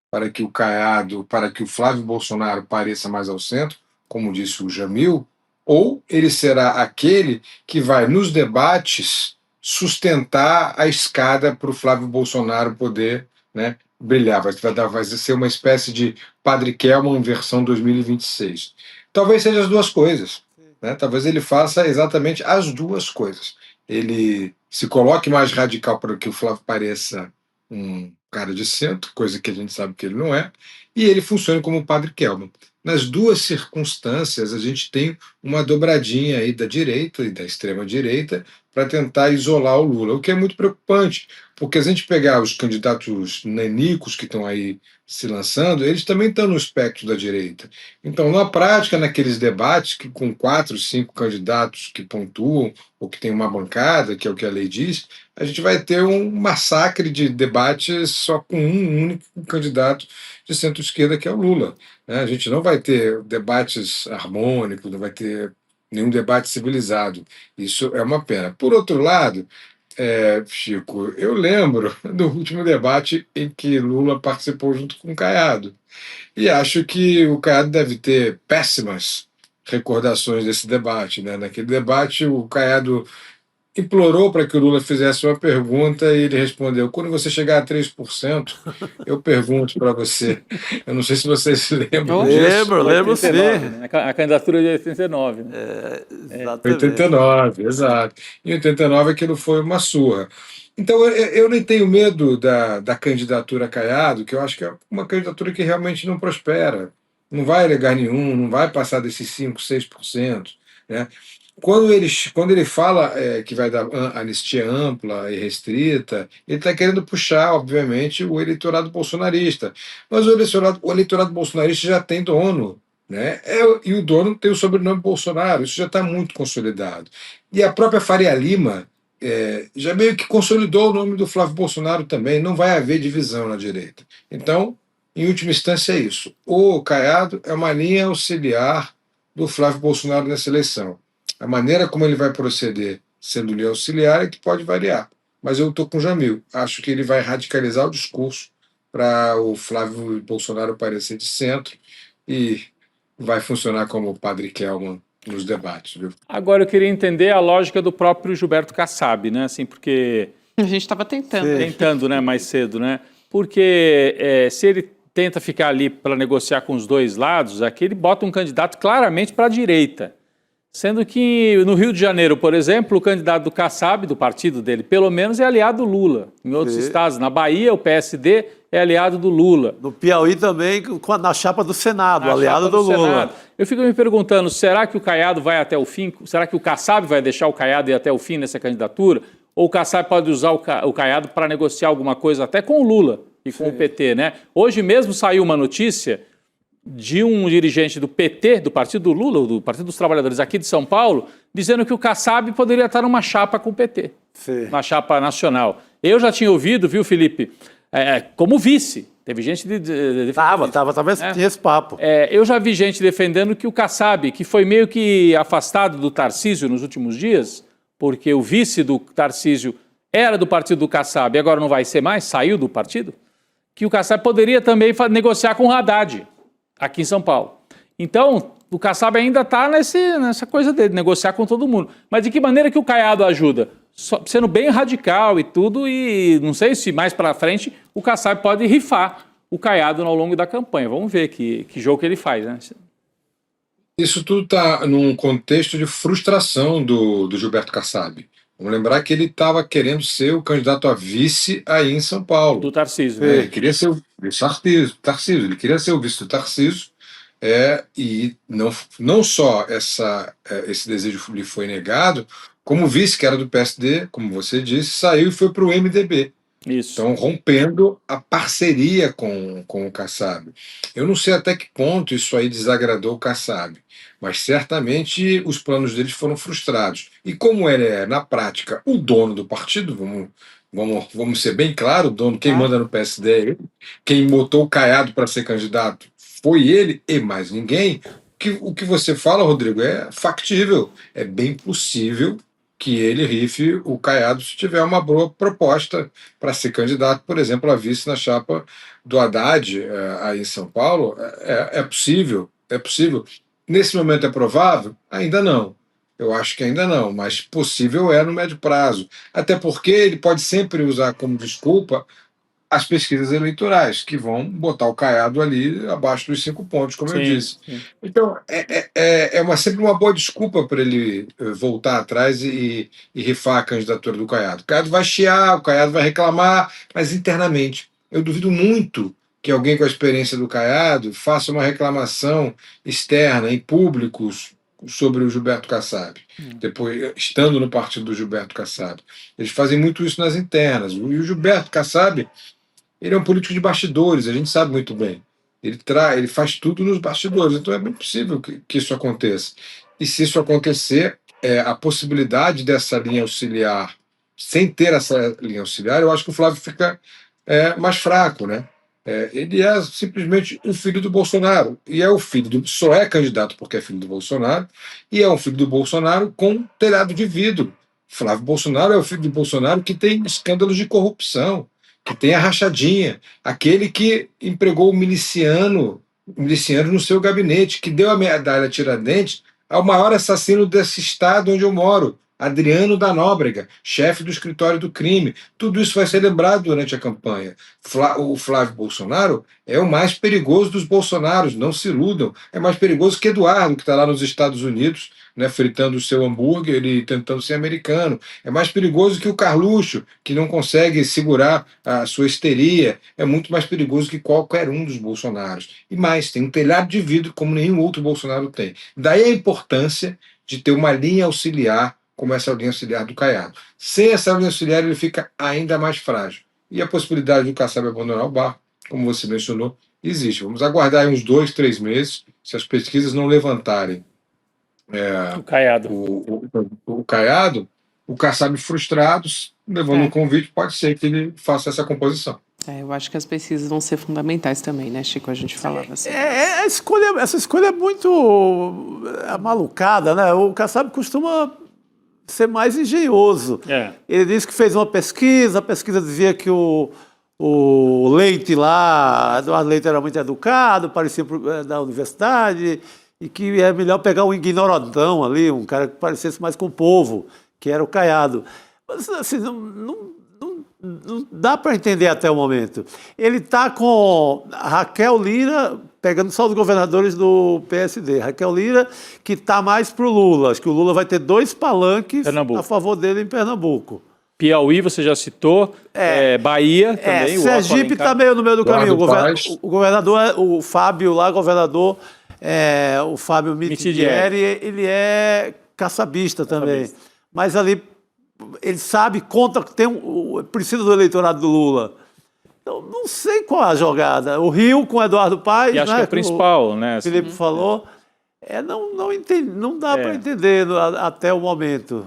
para que o Caiado, para que o Flávio Bolsonaro pareça mais ao centro, como disse o Jamil, ou ele será aquele que vai, nos debates, sustentar a escada para o Flávio Bolsonaro poder, né, brilhar. Vai ser uma espécie de Padre Kelman versão 2026. Talvez seja as duas coisas. Né? Talvez ele faça exatamente as duas coisas. Ele se coloque mais radical para que o Flávio pareça um cara de centro, coisa que a gente sabe que ele não é, e ele funcione como o Padre Kelman. Nas duas circunstâncias, a gente tem uma dobradinha aí da direita e da extrema-direita para tentar isolar o Lula, o que é muito preocupante, porque se a gente pegar os candidatos nanicos que estão aí se lançando, eles também estão no espectro da direita. Então, na prática, naqueles debates que com 4, 5 candidatos que pontuam, ou que tem uma bancada, que é o que a lei diz, a gente vai ter um massacre de debates só com um único candidato de centro-esquerda, que é o Lula. A gente não vai ter debates harmônicos, não vai ter nenhum debate civilizado. Isso é uma pena. Por outro lado, Chico, eu lembro do último debate em que Lula participou junto com o Caiado. E acho que o Caiado deve ter péssimas recordações desse debate, né? Naquele debate, o Caiado implorou para que o Lula fizesse uma pergunta e ele respondeu: quando você chegar a 3%, eu pergunto para você. Eu não sei se vocês se lembram disso. Lembro sim. Né? A candidatura de 89. Né? Exatamente. 89, exato. Em 89 aquilo foi uma surra. Então eu nem tenho medo da candidatura Caiado, que eu acho que é uma candidatura que realmente não prospera. Não vai a lugar nenhum, não vai passar desses 5, 6%. Né? Quando ele fala que vai dar anistia ampla e restrita, ele está querendo puxar, obviamente, o eleitorado bolsonarista. Mas o eleitorado bolsonarista já tem dono, né? E o dono tem o sobrenome Bolsonaro, isso já está muito consolidado. E a própria Faria Lima já meio que consolidou o nome do Flávio Bolsonaro também, não vai haver divisão na direita. Então, em última instância, é isso. O Caiado é uma linha auxiliar do Flávio Bolsonaro nessa eleição. A maneira como ele vai proceder sendo linha auxiliar é que pode variar. Mas eu estou com o Jamil. Acho que ele vai radicalizar o discurso para o Flávio Bolsonaro parecer de centro e vai funcionar como o Padre Kelman nos debates. Viu? Agora eu queria entender a lógica do próprio Gilberto Kassab, né? Assim, porque A gente estava tentando. tentando, né, mais cedo, né? Porque se ele tenta ficar ali para negociar com os dois lados, aqui ele bota um candidato claramente para a direita. Sendo que no Rio de Janeiro, por exemplo, o candidato do Kassab, do partido dele, pelo menos é aliado do Lula. Em outros estados, na Bahia, o PSD é aliado do Lula. No Piauí também, na chapa do Senado, aliado do Lula. Senado. Eu fico me perguntando, será que o Caiado vai até o fim? Será que o Kassab vai deixar o Caiado ir até o fim nessa candidatura? Ou o Kassab pode usar o Caiado para negociar alguma coisa até com o Lula e com o PT, né? Hoje mesmo saiu uma notícia de um dirigente do PT, do partido do Lula, do Partido dos Trabalhadores aqui de São Paulo, dizendo que o Kassab poderia estar numa chapa com o PT, uma chapa nacional. Eu já tinha ouvido, viu, Felipe, como vice. Teve gente tinha esse papo. Eu já vi gente defendendo que o Kassab, que foi meio que afastado do Tarcísio nos últimos dias, porque o vice do Tarcísio era do partido do Kassab e agora não vai ser mais, saiu do partido, que o Kassab poderia também negociar com o Haddad, aqui em São Paulo. Então, o Kassab ainda está nessa coisa dele, negociar com todo mundo. Mas de que maneira que o Caiado ajuda? Sendo bem radical e tudo, e não sei se mais para frente o Kassab pode rifar o Caiado ao longo da campanha. Vamos ver que jogo que ele faz, né? Isso tudo está num contexto de frustração do Gilberto Kassab. Vamos lembrar que ele estava querendo ser o candidato a vice aí em São Paulo. Do Tarcísio. Ele queria ser o Tarcísio, ele queria ser o vice do Tarcísio, e não só esse desejo lhe foi negado, como o vice, que era do PSD, como você disse, saiu e foi para o MDB. Isso. Então, rompendo a parceria com o Kassab. Eu não sei até que ponto isso aí desagradou o Kassab, mas certamente os planos deles foram frustrados. E como ele é, na prática, o dono do partido, vamos ser bem claros, o dono, quem manda no PSD é ele, quem botou o Caiado para ser candidato foi ele e mais ninguém. O que você fala, Rodrigo, é factível, é bem possível que ele rife o Caiado se tiver uma boa proposta para ser candidato, por exemplo, a vice na chapa do Haddad aí em São Paulo. É possível. Nesse momento é provável? Ainda não. Eu acho que ainda não, mas possível é no médio prazo. Até porque ele pode sempre usar como desculpa as pesquisas eleitorais, que vão botar o Caiado ali abaixo dos 5 pontos, como eu disse. Sim. Então, sempre uma boa desculpa para ele voltar atrás e rifar a candidatura do Caiado. O Caiado vai chiar, o Caiado vai reclamar, mas internamente. Eu duvido muito que alguém com a experiência do Caiado faça uma reclamação externa, em públicos, sobre o Gilberto Kassab, depois estando no partido do Gilberto Kassab. Eles fazem muito isso nas internas. E o Gilberto Kassab, ele é um político de bastidores, a gente sabe muito bem. Ele faz tudo nos bastidores, então é bem possível que isso aconteça. E se isso acontecer, a possibilidade dessa linha auxiliar, sem ter essa linha auxiliar, eu acho que o Flávio fica mais fraco, né? Ele é simplesmente um filho do Bolsonaro. E é o só é candidato porque é filho do Bolsonaro, e é um filho do Bolsonaro com telhado de vidro. Flávio Bolsonaro é o filho do Bolsonaro que tem escândalos de corrupção, que tem a rachadinha, aquele que empregou o miliciano no seu gabinete, que deu a medalha Tiradentes ao maior assassino desse estado onde eu moro, Adriano da Nóbrega, chefe do escritório do crime. Tudo isso vai ser lembrado durante a campanha. O Flávio Bolsonaro é o mais perigoso dos Bolsonaros, não se iludam. É mais perigoso que Eduardo, que está lá nos Estados Unidos, né, fritando o seu hambúrguer e tentando ser americano. É mais perigoso que o Carluxo, que não consegue segurar a sua histeria. É muito mais perigoso que qualquer um dos Bolsonaros. E mais, tem um telhado de vidro como nenhum outro Bolsonaro tem. Daí a importância de ter uma linha auxiliar como essa linha auxiliar do Caiado. Sem essa linha auxiliar, ele fica ainda mais frágil. E a possibilidade do Kassab abandonar o barco, como você mencionou, existe. Vamos aguardar aí uns 2, 3 meses, se as pesquisas não levantarem o Caiado. O Caiado, o Kassab frustrado, levando um convite, pode ser que ele faça essa composição. Eu acho que as pesquisas vão ser fundamentais também, né, Chico? A gente falava assim. Essa escolha é muito malucada, né? O Kassab costuma ser mais engenhoso. Ele disse que fez uma pesquisa, a pesquisa dizia que o Leite lá, Eduardo Leite era muito educado, parecia da universidade, e que é melhor pegar um ignoradão ali, um cara que parecesse mais com o povo, que era o Caiado. Mas assim, não dá para entender até o momento. Ele está com a Raquel Lira, pegando só os governadores do PSD. Raquel Lira, que está mais para o Lula. Acho que o Lula vai ter 2 palanques a favor dele em Pernambuco. Piauí, você já citou. Bahia também. Sergipe está meio no meio do caminho. O governador, o Fábio lá, governador, o Fábio Mitidieri, ele é caçabista também. Mas ali ele sabe, precisa do eleitorado do Lula. Eu não sei qual é a jogada. O Rio com o Eduardo Paes, e acho que é o principal, né? O Felipe falou. Não dá para entender até o momento.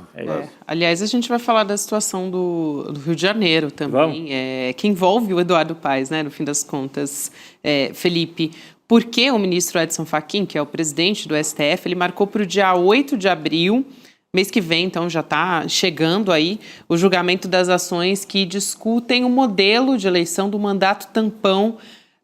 Aliás, a gente vai falar da situação do Rio de Janeiro também, que envolve o Eduardo Paes, né, no fim das contas, Felipe. Porque o ministro Edson Fachin, que é o presidente do STF, ele marcou para o dia 8 de abril, mês que vem, então já está chegando aí, o julgamento das ações que discutem o modelo de eleição do mandato tampão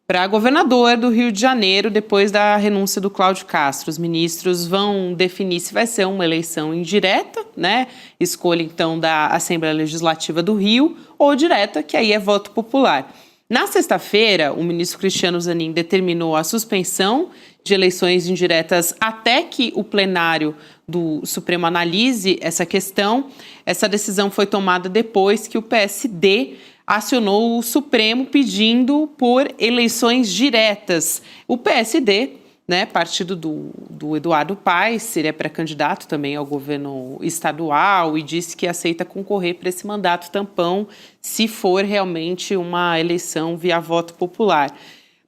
para governador do Rio de Janeiro, depois da renúncia do Cláudio Castro. Os ministros vão definir se vai ser uma eleição indireta, né? Escolha, então, da Assembleia Legislativa do Rio, ou direta, que aí é voto popular. Na sexta-feira, o ministro Cristiano Zanin determinou a suspensão de eleições indiretas até que o plenário do Supremo analise essa questão. Essa decisão foi tomada depois que o PSD acionou o Supremo pedindo por eleições diretas. O PSD, né, partido do Eduardo Paes, seria pré-candidato também ao governo estadual e disse que aceita concorrer para esse mandato tampão se for realmente uma eleição via voto popular.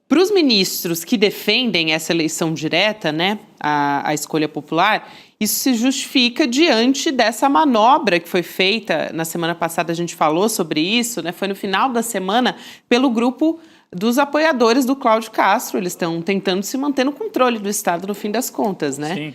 Para os ministros que defendem essa eleição direta, né, a escolha popular, isso se justifica diante dessa manobra que foi feita, na semana passada a gente falou sobre isso, né, foi no final da semana, pelo grupo dos apoiadores do Cláudio Castro. Eles estão tentando se manter no controle do Estado no fim das contas, né? Sim.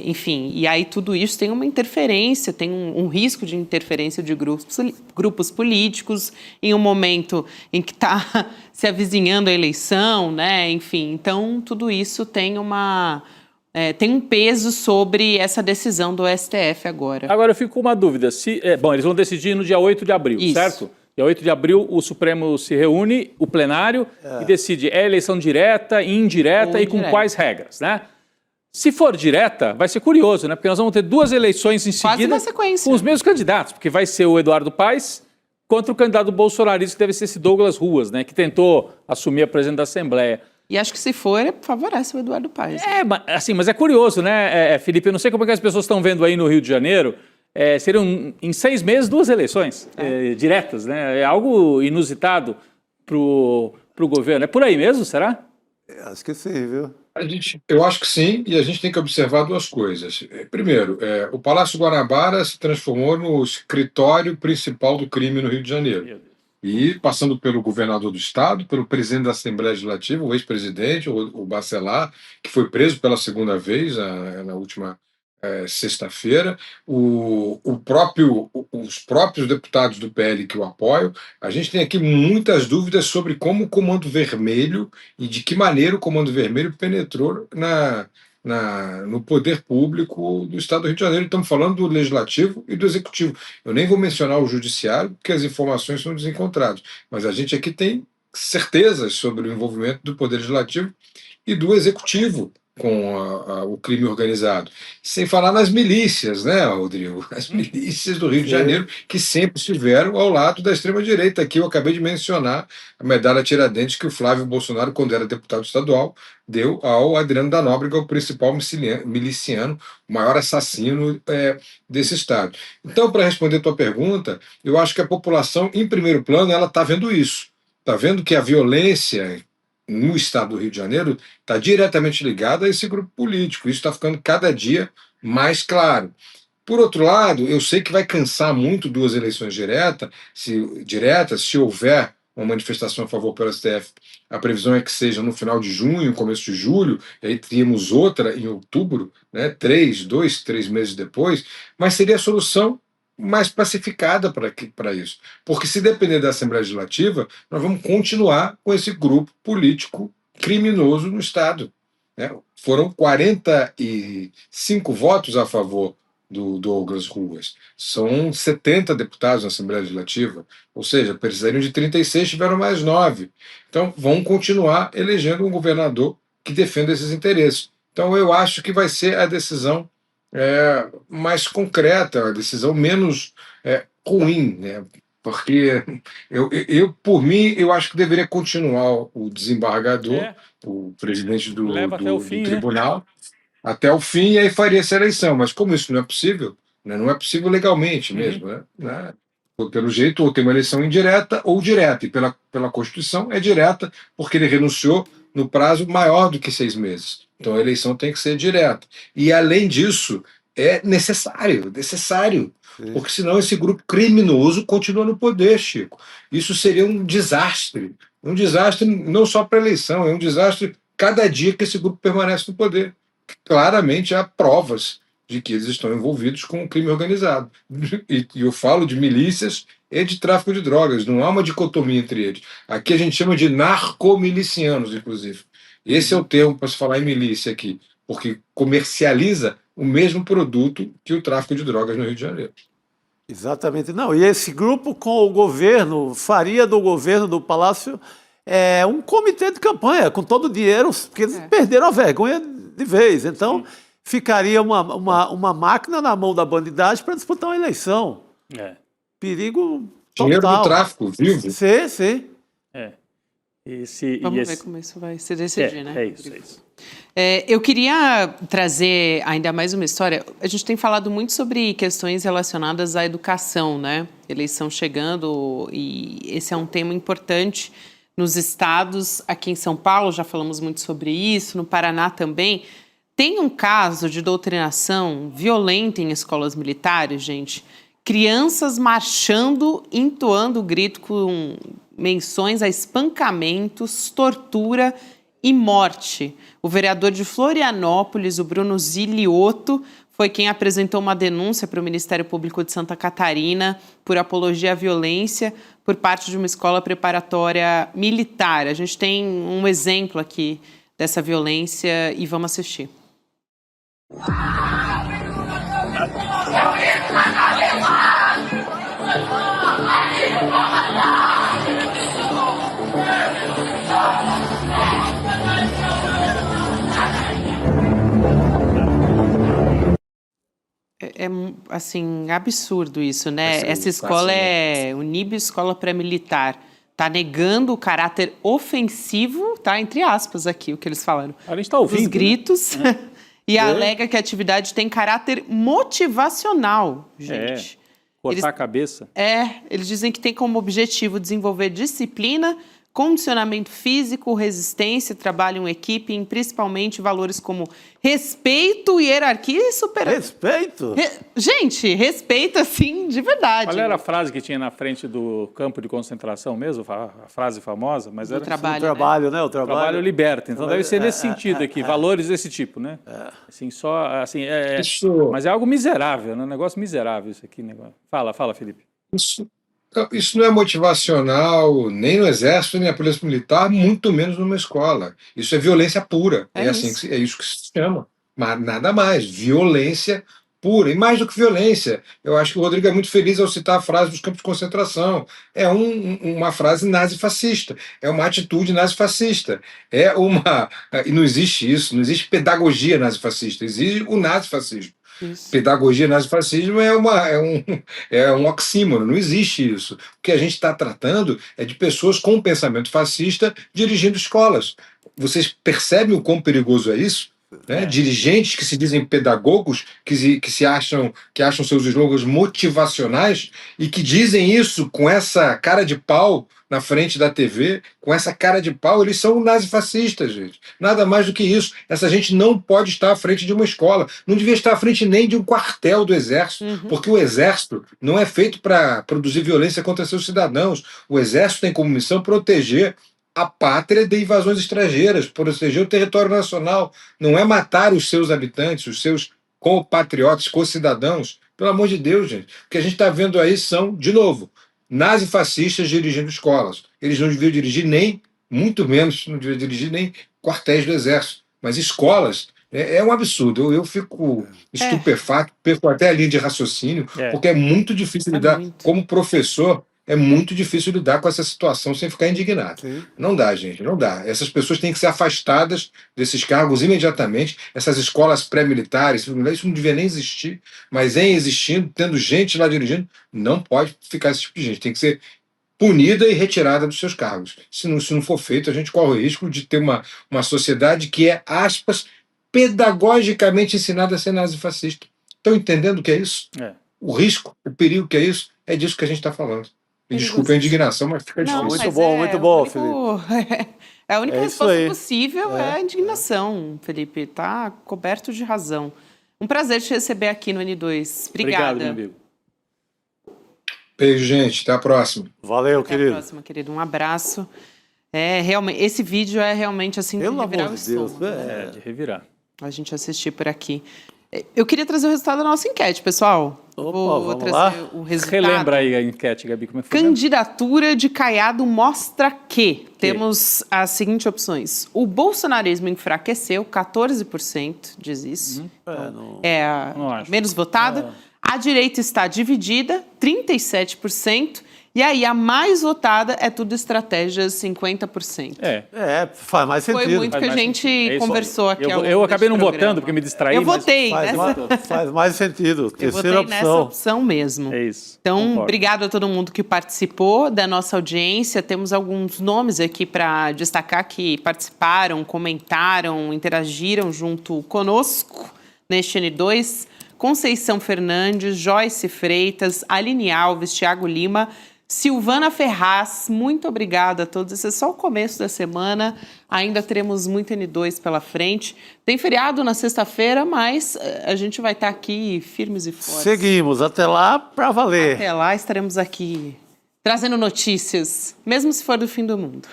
Enfim, e aí tudo isso tem uma interferência, tem um risco de interferência de grupos políticos em um momento em que está se avizinhando a eleição, né? Enfim, então tudo isso tem um peso sobre essa decisão do STF agora. Agora eu fico com uma dúvida. Eles vão decidir no dia 8 de abril, isso, certo? Dia 8 de abril, o Supremo se reúne, o plenário, e decide eleição direta, indireta e com quais regras, né? Se for direta, vai ser curioso, né? Porque nós vamos ter 2 eleições em seguida na sequência, com os mesmos candidatos, porque vai ser o Eduardo Paes contra o candidato bolsonarista, que deve ser esse Douglas Ruas, né? Que tentou assumir a presidência da Assembleia. E acho que se for, favorece o Eduardo Paes. Mas é curioso, né, Felipe? Eu não sei como é que as pessoas estão vendo aí no Rio de Janeiro. Seriam, em 6 meses, 2 eleições diretas, né? É algo inusitado para o governo. É por aí mesmo, será? Acho que sim, viu? Eu acho que sim, e a gente tem que observar 2 coisas. Primeiro, o Palácio Guanabara se transformou no escritório principal do crime no Rio de Janeiro. E passando pelo governador do estado, pelo presidente da Assembleia Legislativa, o ex-presidente, o Bacelar, que foi preso pela segunda vez na última sexta-feira, os próprios deputados do PL que o apoiam. A gente tem aqui muitas dúvidas sobre como o Comando Vermelho e de que maneira o Comando Vermelho penetrou no poder público do Estado do Rio de Janeiro. Estamos falando do Legislativo e do Executivo. Eu nem vou mencionar o Judiciário, porque as informações são desencontradas, mas a gente aqui tem certezas sobre o envolvimento do Poder Legislativo e do Executivo com o crime organizado. Sem falar nas milícias, né, Rodrigo? As milícias do Rio de Janeiro, que sempre estiveram ao lado da extrema-direita. Aqui eu acabei de mencionar a medalha Tiradentes que o Flávio Bolsonaro, quando era deputado estadual, deu ao Adriano da Nóbrega, o principal miliciano, o maior assassino desse estado. Então, para responder a tua pergunta, eu acho que a população, em primeiro plano, ela está vendo isso. Está vendo que a violência no estado do Rio de Janeiro está diretamente ligada a esse grupo político. Isso está ficando cada dia mais claro. Por outro lado, eu sei que vai cansar muito duas eleições diretas, se houver uma manifestação a favor pelo STF. A previsão é que seja no final de junho, começo de julho, e aí teríamos outra em outubro, né, 3 meses depois, mas seria a solução mais pacificada para isso. Porque se depender da Assembleia Legislativa, nós vamos continuar com esse grupo político criminoso no Estado. Né? Foram 45 votos a favor do Douglas Ruas. São 70 deputados na Assembleia Legislativa, ou seja, precisariam de 36, tiveram mais 9. Então, vão continuar elegendo um governador que defenda esses interesses. Então, eu acho que vai ser a decisão mais concreta, a decisão menos ruim, né? Porque por mim, eu acho que deveria continuar o desembargador, o presidente do tribunal, até o fim, e aí faria essa eleição. Mas como isso não é possível, né? Não é possível legalmente mesmo, né? Pelo jeito, ou tem uma eleição indireta ou direta, e pela Constituição é direta, porque ele renunciou no prazo maior do que 6 meses. Então a eleição tem que ser direta. E além disso, é necessário, porque senão esse grupo criminoso continua no poder, Chico. Isso seria um desastre não só para a eleição, é um desastre cada dia que esse grupo permanece no poder. Claramente há provas de que eles estão envolvidos com o crime organizado. E eu falo de milícias e de tráfico de drogas, não há uma dicotomia entre eles. Aqui a gente chama de narcomilicianos, inclusive. Esse é o termo para se falar em milícia aqui, porque comercializa o mesmo produto que o tráfico de drogas no Rio de Janeiro. Exatamente. Não, e esse grupo com o governo, faria do governo do Palácio um comitê de campanha, com todo o dinheiro, porque eles perderam a vergonha de vez. Então, ficaria uma máquina na mão da bandidagem para disputar uma eleição. Perigo total. Dinheiro do tráfico, vivo. Sim. Vamos ver como isso vai se decidir, né? É isso. Eu queria trazer ainda mais uma história. A gente tem falado muito sobre questões relacionadas à educação, né? Eleição chegando, e esse é um tema importante nos estados. Aqui em São Paulo já falamos muito sobre isso, no Paraná também. Tem um caso de doutrinação violenta em escolas militares, gente. Crianças marchando, entoando o grito com menções a espancamentos, tortura e morte. O vereador de Florianópolis, o Bruno Ziliotto, foi quem apresentou uma denúncia para o Ministério Público de Santa Catarina por apologia à violência por parte de uma escola preparatória militar. A gente tem um exemplo aqui dessa violência e vamos assistir. É assim, absurdo isso, né? Essa escola é Unib Escola Pré-Militar. Está negando o caráter ofensivo, tá? Entre aspas aqui, o que eles falaram. A gente está ouvindo, os gritos. Né? E alega que a atividade tem caráter motivacional, gente. Cortar a cabeça. Eles dizem que tem como objetivo desenvolver disciplina, condicionamento físico, resistência, trabalho em equipe, e principalmente valores como respeito, hierarquia e Respeito? Gente, respeito assim, de verdade. Qual era a frase que tinha na frente do campo de concentração mesmo? A frase famosa? Mas era trabalho, O trabalho, né? O O trabalho liberta. Então deve ser nesse sentido aqui, valores desse tipo, né? Assim, mas é algo miserável, né? Um negócio miserável isso aqui. Negócio. Fala, Felipe. Isso não é motivacional nem no Exército, nem na Polícia Militar, muito menos numa escola. Isso é violência pura. É isso que se chama. Mas nada mais. Violência pura. E mais do que violência. Eu acho que o Rodrigo é muito feliz ao citar a frase dos campos de concentração. É uma frase nazifascista. É uma atitude nazifascista. E não existe isso. Não existe pedagogia nazifascista. Existe o nazifascismo. Isso. Pedagogia nazifascismo é um oxímoron, não existe isso. O que a gente está tratando é de pessoas com pensamento fascista dirigindo escolas. Vocês percebem o quão perigoso é isso? Né? Dirigentes que se dizem pedagogos, que acham seus slogans motivacionais e que dizem isso com essa cara de pau na frente da TV, com essa cara de pau, eles são nazifascistas, gente. Nada mais do que isso. Essa gente não pode estar à frente de uma escola, não devia estar à frente nem de um quartel do Exército, porque o Exército não é feito para produzir violência contra seus cidadãos. O Exército tem como missão proteger a pátria de invasões estrangeiras, proteger o território nacional, não é matar os seus habitantes, os seus compatriotas, co-cidadãos. Pelo amor de Deus, gente. O que a gente está vendo aí são, de novo, nazifascistas dirigindo escolas. Eles não deviam dirigir muito menos, não deviam dirigir nem quartéis do Exército. Mas escolas, é um absurdo. Eu fico estupefato, perco até a linha de raciocínio, porque é muito difícil lidar, como professor, é muito difícil lidar com essa situação sem ficar indignado. Sim. Não dá, gente, não dá. Essas pessoas têm que ser afastadas desses cargos imediatamente. Essas escolas pré-militares, isso não devia nem existir, mas em existindo, tendo gente lá dirigindo, não pode ficar esse tipo de gente. Tem que ser punida e retirada dos seus cargos. Se não for feito, a gente corre o risco de ter uma sociedade que é, aspas, pedagogicamente ensinada a ser nazifascista. Estão entendendo o que é isso? O risco, o perigo que é isso? É disso que a gente está falando. Desculpe a indignação, mas fica difícil. Muito bom, Felipe. A única resposta possível é a indignação, Felipe. Está coberto de razão. Um prazer te receber aqui no N2. Obrigada. Obrigado, meu amigo. Beijo, gente. Até a próxima. Valeu, querido. Até a próxima, querido. Um abraço. Realmente, esse vídeo é realmente assim de revirar o estômago. De revirar. A gente assistir por aqui. Eu queria trazer o resultado da nossa enquete, pessoal. Vou trazer o resultado. Relembra aí a enquete, Gabi, como é que foi? Candidatura de Caiado mostra que temos as seguintes opções. O bolsonarismo enfraqueceu, 14% diz isso. É a menos votada. A direita está dividida, 37%. E aí, a mais votada é tudo estratégias, 50%. Faz mais sentido. Foi muito que a gente conversou aqui. Eu acabei não votando porque me distraí. Eu votei. Faz mais sentido. Eu votei nessa opção mesmo. É isso. Então, obrigado a todo mundo que participou da nossa audiência. Temos alguns nomes aqui para destacar que participaram, comentaram, interagiram junto conosco neste N2. Conceição Fernandes, Joyce Freitas, Aline Alves, Thiago Lima, Silvana Ferraz, muito obrigada a todos. Esse é só o começo da semana, ainda teremos muito N2 pela frente. Tem feriado na sexta-feira, mas a gente vai estar aqui firmes e fortes. Seguimos, até lá para valer. Até lá estaremos aqui trazendo notícias, mesmo se for do fim do mundo.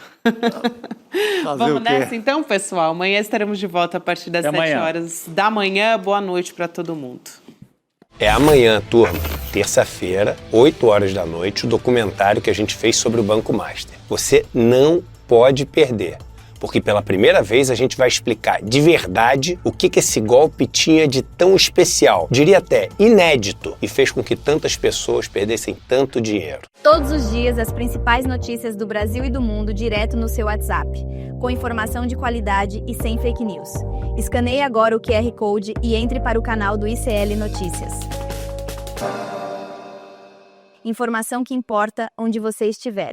Vamos nessa então, pessoal? Amanhã estaremos de volta a partir das 7 horas da manhã. Boa noite para todo mundo. É amanhã, turma, terça-feira, 8 horas da noite, o documentário que a gente fez sobre o Banco Master. Você não pode perder, porque pela primeira vez a gente vai explicar de verdade o que esse golpe tinha de tão especial, diria até inédito, e fez com que tantas pessoas perdessem tanto dinheiro. Todos os dias, as principais notícias do Brasil e do mundo direto no seu WhatsApp, com informação de qualidade e sem fake news. Escaneie agora o QR Code e entre para o canal do ICL Notícias. Informação que importa onde você estiver.